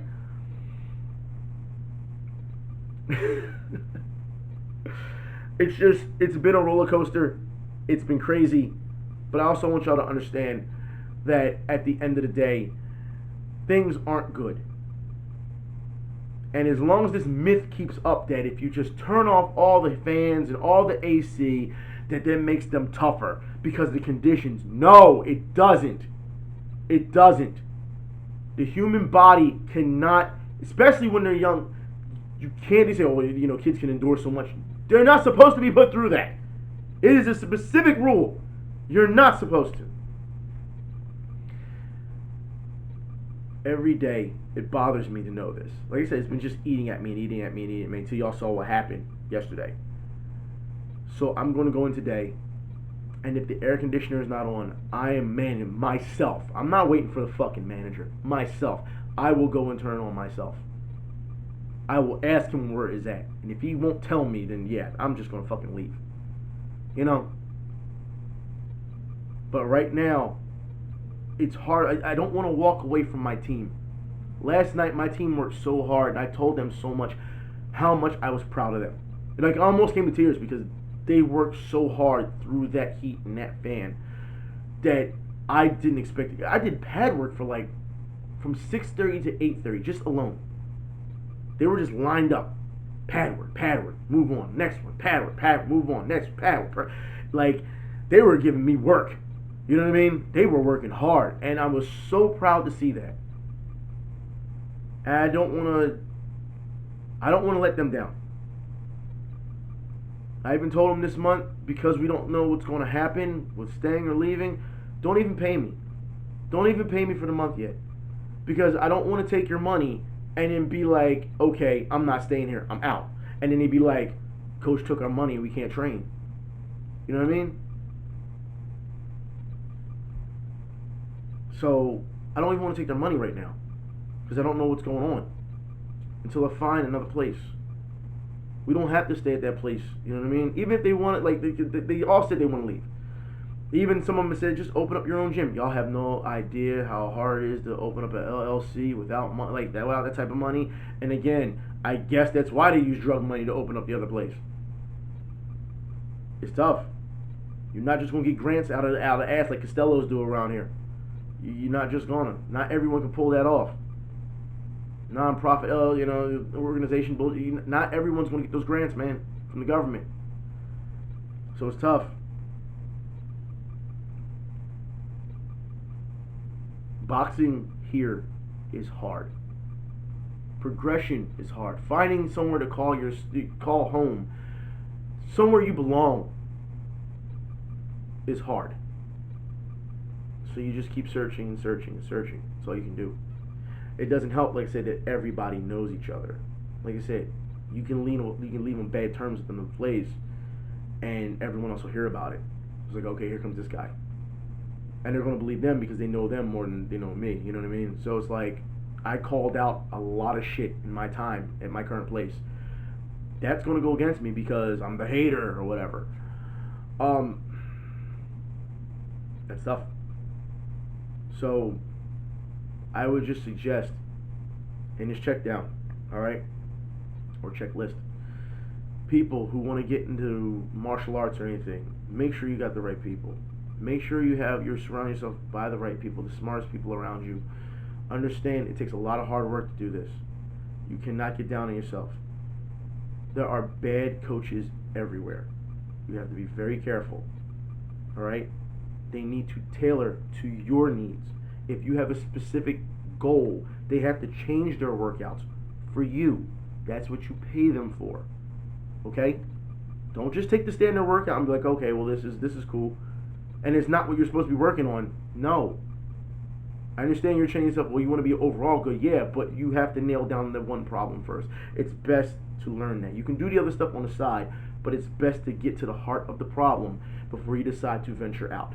It's been a roller coaster. It's been crazy. But I also want y'all to understand that at the end of the day, things aren't good. And as long as this myth keeps up that if you just turn off all the fans and all the AC, that makes them tougher because of the conditions. No, it doesn't. It doesn't. The human body cannot, especially when they're young, you can't say, oh, you know, kids can endure so much. They're not supposed to be put through that. It is a specific rule. You're not supposed to. Every day, it bothers me to know this. Like I said, it's been just eating at me until y'all saw what happened yesterday. So I'm going to go in today, and if the air conditioner is not on, I am manning myself. I'm not waiting for the fucking manager. Myself. I will go and turn it on myself. I will ask him where it is at. And if he won't tell me, then yeah, I'm just going to fucking leave. You know? But right now, it's hard. I don't want to walk away from my team. Last night, my team worked so hard, and I told them so much, how much I was proud of them. And I almost came to tears because they worked so hard through that heat and that fan that I didn't expect it. I did pad work for like from 6:30 to 8:30 just alone. They were just lined up. Pad work, move on, next one, pad work, move on, next pad work. Like, they were giving me work. You know what I mean? They were working hard, and I was so proud to see that. And I don't want to let them down. I even told them this month, because we don't know what's going to happen with staying or leaving, don't even pay me. Don't even pay me for the month yet. Because I don't want to take your money and then be like, okay, I'm not staying here, I'm out. And then they'd be like, coach took our money, we can't train. You know what I mean? So I don't even want to take their money right now, because I don't know what's going on until I find another place. We don't have to stay at that place. You know what I mean? Even if they want it, like they all said they want to leave. Even some of them said, just open up your own gym. Y'all have no idea how hard it is to open up an LLC without without that type of money. And again, I guess that's why they use drug money to open up the other place. It's tough. You're not just gonna get grants out of the ass like Costello's do around here. You're not just gonna. Not everyone can pull that off. nonprofit, organization. Not everyone's going to get those grants, man, from the government. So it's tough. Boxing here is hard. Progression is hard. Finding somewhere to call home, somewhere you belong, is hard. So you just keep searching and searching and searching. That's all you can do. It doesn't help, like I said, that everybody knows each other. Like I said, you can leave on bad terms with them in plays, and everyone else will hear about it. It's like, okay, here comes this guy, and they're going to believe them because they know them more than they know me. You know what I mean? So it's like I called out a lot of shit in my time at my current place. That's going to go against me because I'm the hater or whatever. That's tough. So I would just suggest in this check down, all right, or checklist, people who want to get into martial arts or anything, make sure you got the right people. Make sure you're surrounding yourself by the right people, the smartest people around you. Understand it takes a lot of hard work to do this. You cannot get down on yourself. There are bad coaches everywhere. You have to be very careful. All right? They need to tailor to your needs. If you have a specific goal, they have to change their workouts for you. That's what you pay them for. Okay? Don't just take the standard workout and be like, okay, well this is cool. And it's not what you're supposed to be working on. No. I understand you're training yourself, well, you want to be overall good, yeah, but you have to nail down the one problem first. It's best to learn that. You can do the other stuff on the side, but it's best to get to the heart of the problem before you decide to venture out.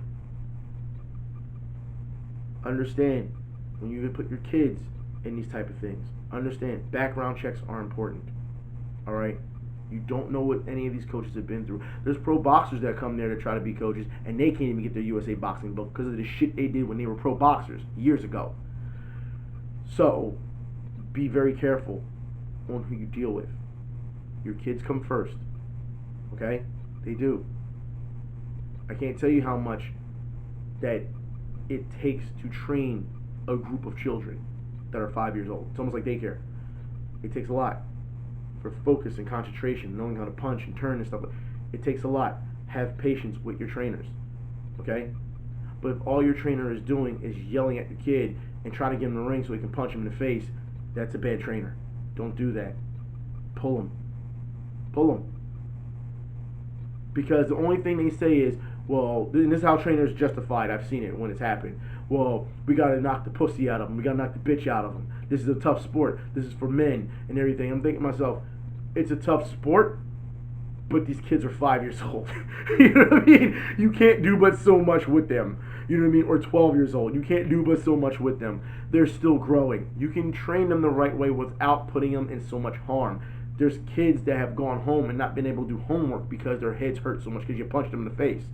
Understand, when you put your kids in these type of things, understand, background checks are important. All right? You don't know what any of these coaches have been through. There's pro boxers that come there to try to be coaches, and they can't even get their USA boxing book because of the shit they did when they were pro boxers years ago. So, be very careful on who you deal with. Your kids come first. Okay? They do. I can't tell you how much that it takes to train a group of children that are 5 years old. It's almost like daycare. It takes a lot. For focus and concentration, knowing how to punch and turn and stuff. It takes a lot. Have patience with your trainers, okay? But if all your trainer is doing is yelling at the kid and trying to get him in the ring so he can punch him in the face, that's a bad trainer. Don't do that. Pull him. Pull him. Because the only thing they say is, well, and this is how trainers justify it. I've seen it when it's happened. Well, we got to knock the pussy out of them. We got to knock the bitch out of them. This is a tough sport. This is for men and everything. I'm thinking to myself, it's a tough sport, but these kids are 5 years old. You know what I mean? You can't do but so much with them. You know what I mean? Or 12 years old. You can't do but so much with them. They're still growing. You can train them the right way without putting them in so much harm. There's kids that have gone home and not been able to do homework because their heads hurt so much because you punched them in the face.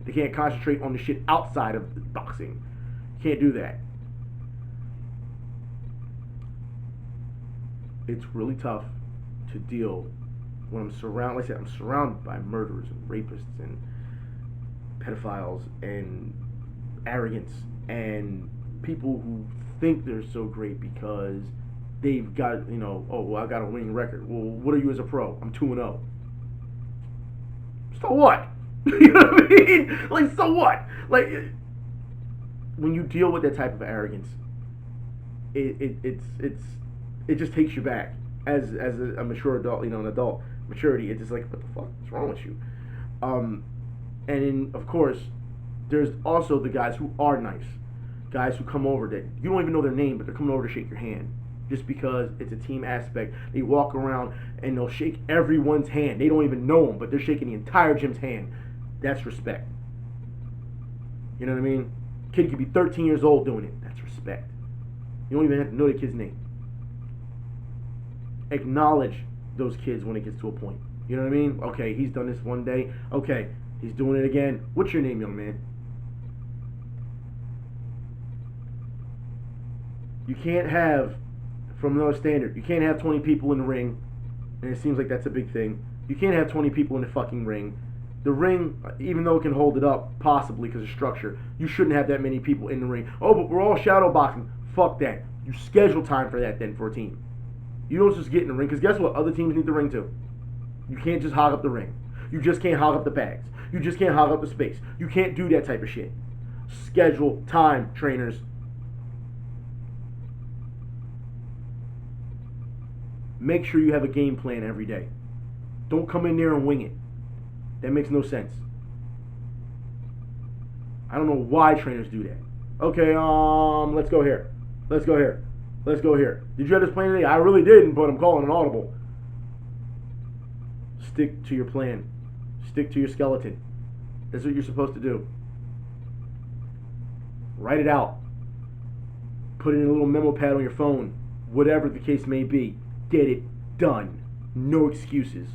They can't concentrate on the shit outside of boxing. You can't do that. It's really tough to deal when I'm surrounded. Like I said, I'm surrounded by murderers and rapists and pedophiles and arrogance and people who think they're so great because they've got, oh, well, I got a winning record. Well, what are you as a pro? I'm 2-0. So what? You know what I mean? Like, so what? Like, when you deal with that type of arrogance, it just takes you back as a mature adult, an adult maturity. It's just like, what the fuck is wrong with you? And then, of course, there's also the guys who are nice, guys who come over that you don't even know their name, but they're coming over to shake your hand just because it's a team aspect. They walk around and they'll shake everyone's hand. They don't even know them, but they're shaking the entire gym's hand. That's respect. You know what I mean? Kid could be 13 years old doing it. That's respect. You don't even have to know the kid's name. Acknowledge those kids when it gets to a point. You know what I mean? Okay, he's done this one day. Okay, he's doing it again. What's your name, young man? You can't have, from another standard, you can't have 20 people in the ring, and it seems like that's a big thing. You can't have 20 people in the fucking ring. The ring, even though it can hold it up, possibly because of structure, you shouldn't have that many people in the ring. Oh, but we're all shadow boxing. Fuck that. You schedule time for that then for a team. You don't just get in the ring, because guess what? Other teams need the ring too. You can't just hog up the ring. You just can't hog up the bags. You just can't hog up the space. You can't do that type of shit. Schedule time, trainers. Make sure you have a game plan every day. Don't come in there and wing it. That makes no sense. I don't know why trainers do that. Okay, let's go here. Let's go here. Let's go here. Did you have this plan today? I really didn't, but I'm calling an audible. Stick to your plan. Stick to your skeleton. That's what you're supposed to do. Write it out. Put it in a little memo pad on your phone. Whatever the case may be. Get it done. No excuses.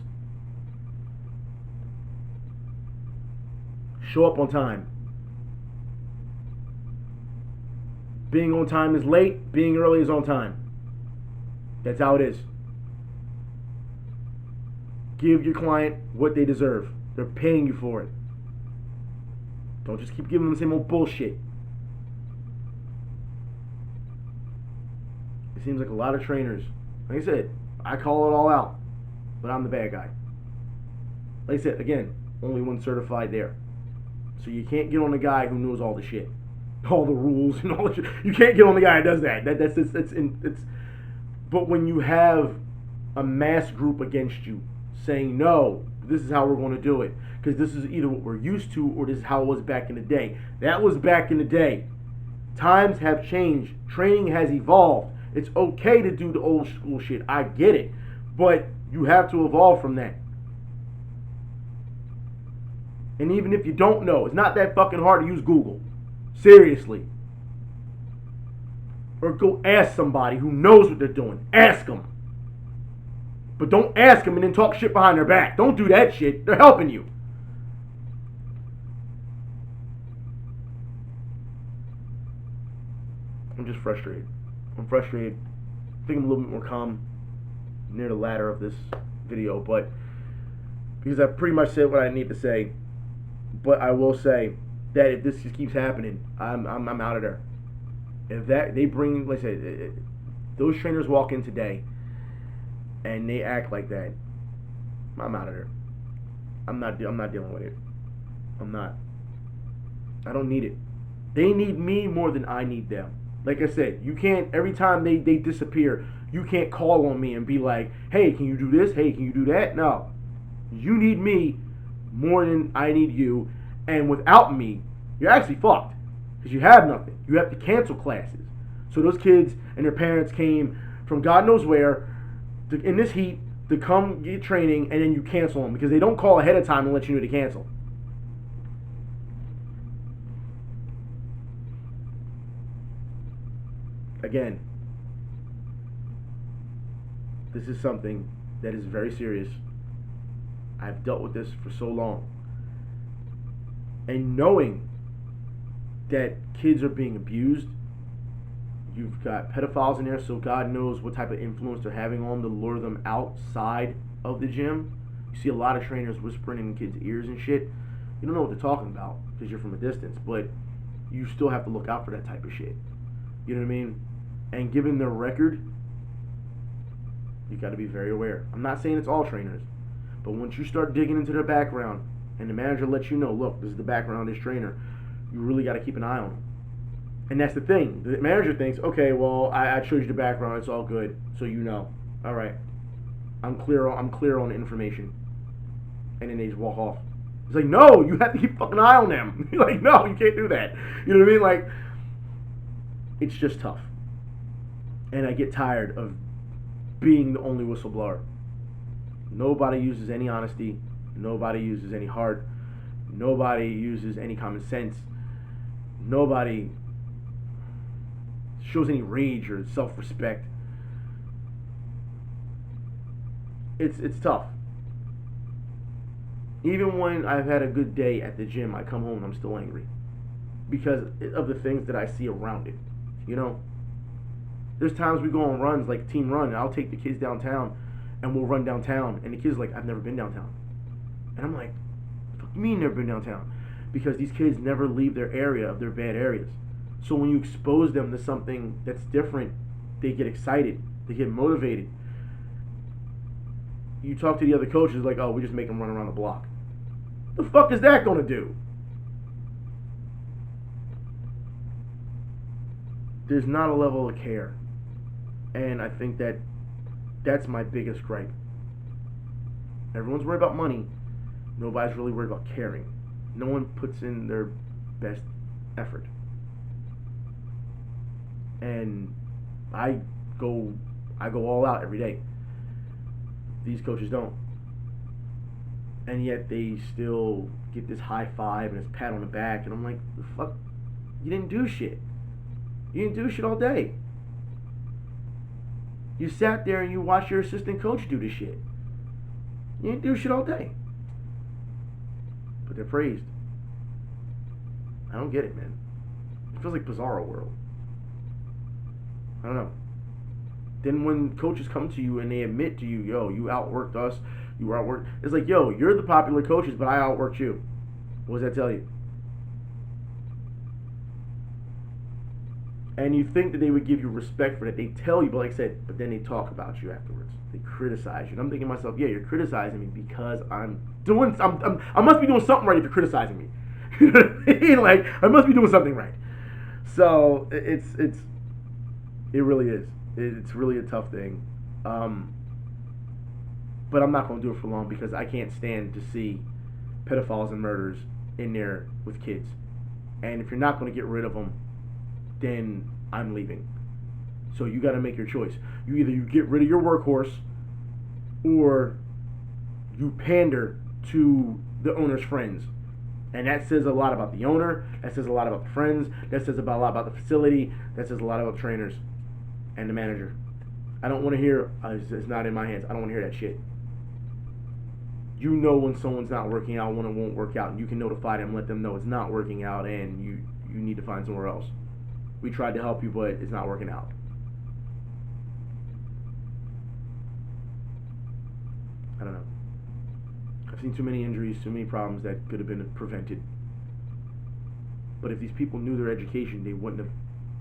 Show up on time. Being on time is late. Being early is on time. That's how it is. Give your client what they deserve. They're paying you for it. Don't just keep giving them the same old bullshit. It seems like a lot of trainers, like I said, I call it all out, but I'm the bad guy. Like I said, again, only one certified there. So you can't get on the guy who knows all the shit, all the rules and all the shit. You can't get on the guy who does that. It's. But when you have a mass group against you saying, no, this is how we're going to do it, because this is either what we're used to or this is how it was back in the day. That was back in the day. Times have changed. Training has evolved. It's okay to do the old school shit. I get it. But you have to evolve from that. And even if you don't know, it's not that fucking hard to use Google. Seriously. Or go ask somebody who knows what they're doing. Ask them. But don't ask them and then talk shit behind their back. Don't do that shit. They're helping you. I'm just frustrated. I'm frustrated. I think I'm a little bit more calm near the latter of this video, but because I pretty much said what I need to say. But I will say that if this just keeps happening, I'm out of there. If that they bring, like I said, those trainers walk in today and they act like that, I'm out of there. I'm not dealing with it. I'm not. I don't need it. They need me more than I need them. Like I said, you can't, every time they disappear, you can't call on me and be like, hey, can you do this? Hey, can you do that? No. You need me more than I need you. And without me, you're actually fucked. Because you have nothing. You have to cancel classes. So those kids and their parents came from God knows where in this heat to come get training, and then you cancel them because they don't call ahead of time and let you know to cancel. Again, this is something that is very serious. I've dealt with this for so long. And knowing that kids are being abused, you've got pedophiles in there, so God knows what type of influence they're having on them to lure them outside of the gym. You see a lot of trainers whispering in kids' ears and shit. You don't know what they're talking about because you're from a distance, but you still have to look out for that type of shit. You know what I mean? And given their record, you got to be very aware. I'm not saying it's all trainers, but once you start digging into their background and the manager lets you know, look, this is the background of this trainer, you really got to keep an eye on them. And that's the thing. The manager thinks, okay, well, I showed you the background, it's all good, so you know. All right, I'm clear on the information. And then they just walk off. It's like, no, you have to keep a fucking eye on them. You're like, no, you can't do that. You know what I mean? Like, it's just tough. And I get tired of being the only whistleblower. Nobody uses any honesty. Nobody uses any heart. Nobody uses any common sense. Nobody shows any rage or self-respect. It's tough. Even when I've had a good day at the gym, I come home and I'm still angry because of the things that I see around it. You know? There's times we go on runs, like team run, and I'll take the kids downtown, and we'll run downtown, and the kids are like, I've never been downtown. And I'm like, fuck me, never been downtown. Because these kids never leave their area of their bad areas. So when you expose them to something that's different, they get excited, they get motivated. you talk to the other coaches like, oh, we just make them run around the block. The fuck is that going to do? There's not a level of care. And I think that's my biggest gripe. Everyone's worried about money. Nobody's really worried about caring. No one puts in their best effort. And I go all out every day. These coaches don't. And yet they still get this high five and this pat on the back, and I'm like, the fuck? You didn't do shit. You didn't do shit all day. You sat there and you watched your assistant coach do this shit. You didn't do shit all day. But they're praised. I don't get it, man. It feels like Bizarro World. I don't know. Then when coaches come to you and they admit to you, yo, you outworked us, you were outworked. It's like, yo, you're the popular coaches, but I outworked you. What does that tell you? And you think that they would give you respect for that. They tell you, but like I said, but then they talk about you afterwards. They criticize you. And I'm thinking to myself, yeah, you're criticizing me because I must be doing something right if you're criticizing me. You know what I mean? Like, I must be doing something right. So it really is. It's really a tough thing. But I'm not going to do it for long because I can't stand to see pedophiles and murderers in there with kids. And if you're not going to get rid of them, then I'm leaving. So you got to make your choice. You get rid of your workhorse, or you pander to the owner's friends. And that says a lot about the owner. That says a lot about the friends. That says a lot about the facility. That says a lot about the trainers and the manager. I don't want to hear, it's not in my hands. I don't want to hear that shit. You know when someone's not working out, when it won't work out, and you can notify them, let them know it's not working out, and you need to find somewhere else. We tried to help you, but it's not working out. I don't know. I've seen too many injuries, too many problems that could have been prevented. But if these people knew their education, they wouldn't have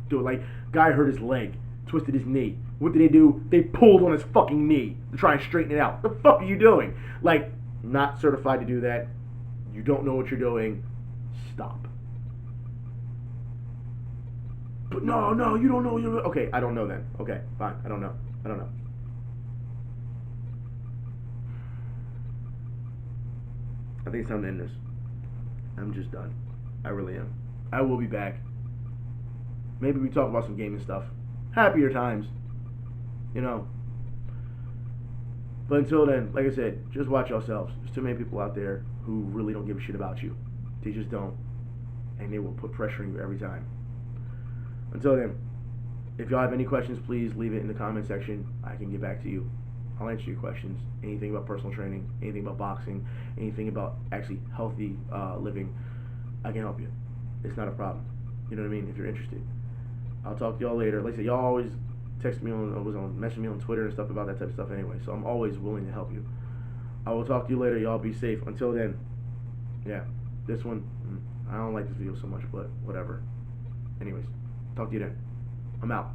do it. Like, guy hurt his leg, twisted his knee. What did they do? They pulled on his fucking knee to try and straighten it out. What the fuck are you doing? Like, not certified to do that. You don't know what you're doing. Stop. But no, you don't know. Okay, I don't know then. Okay, fine. I don't know. I think it's time to end this. I'm just done. I really am. I will be back. Maybe we talk about some gaming stuff. Happier times. You know. But until then, like I said, just watch yourselves. There's too many people out there who really don't give a shit about you. They just don't. And they will put pressure on you every time. Until then, if y'all have any questions, please leave it in the comment section. I can get back to you. I'll answer your questions. Anything about personal training, anything about boxing, anything about actually healthy living, I can help you. It's not a problem. You know what I mean? If you're interested. I'll talk to y'all later. Like I said, y'all always text me message me on Twitter and stuff about that type of stuff anyway. So I'm always willing to help you. I will talk to you later. Y'all be safe. Until then, yeah, this one, I don't like this video so much, but whatever. Anyways, talk to you then. I'm out.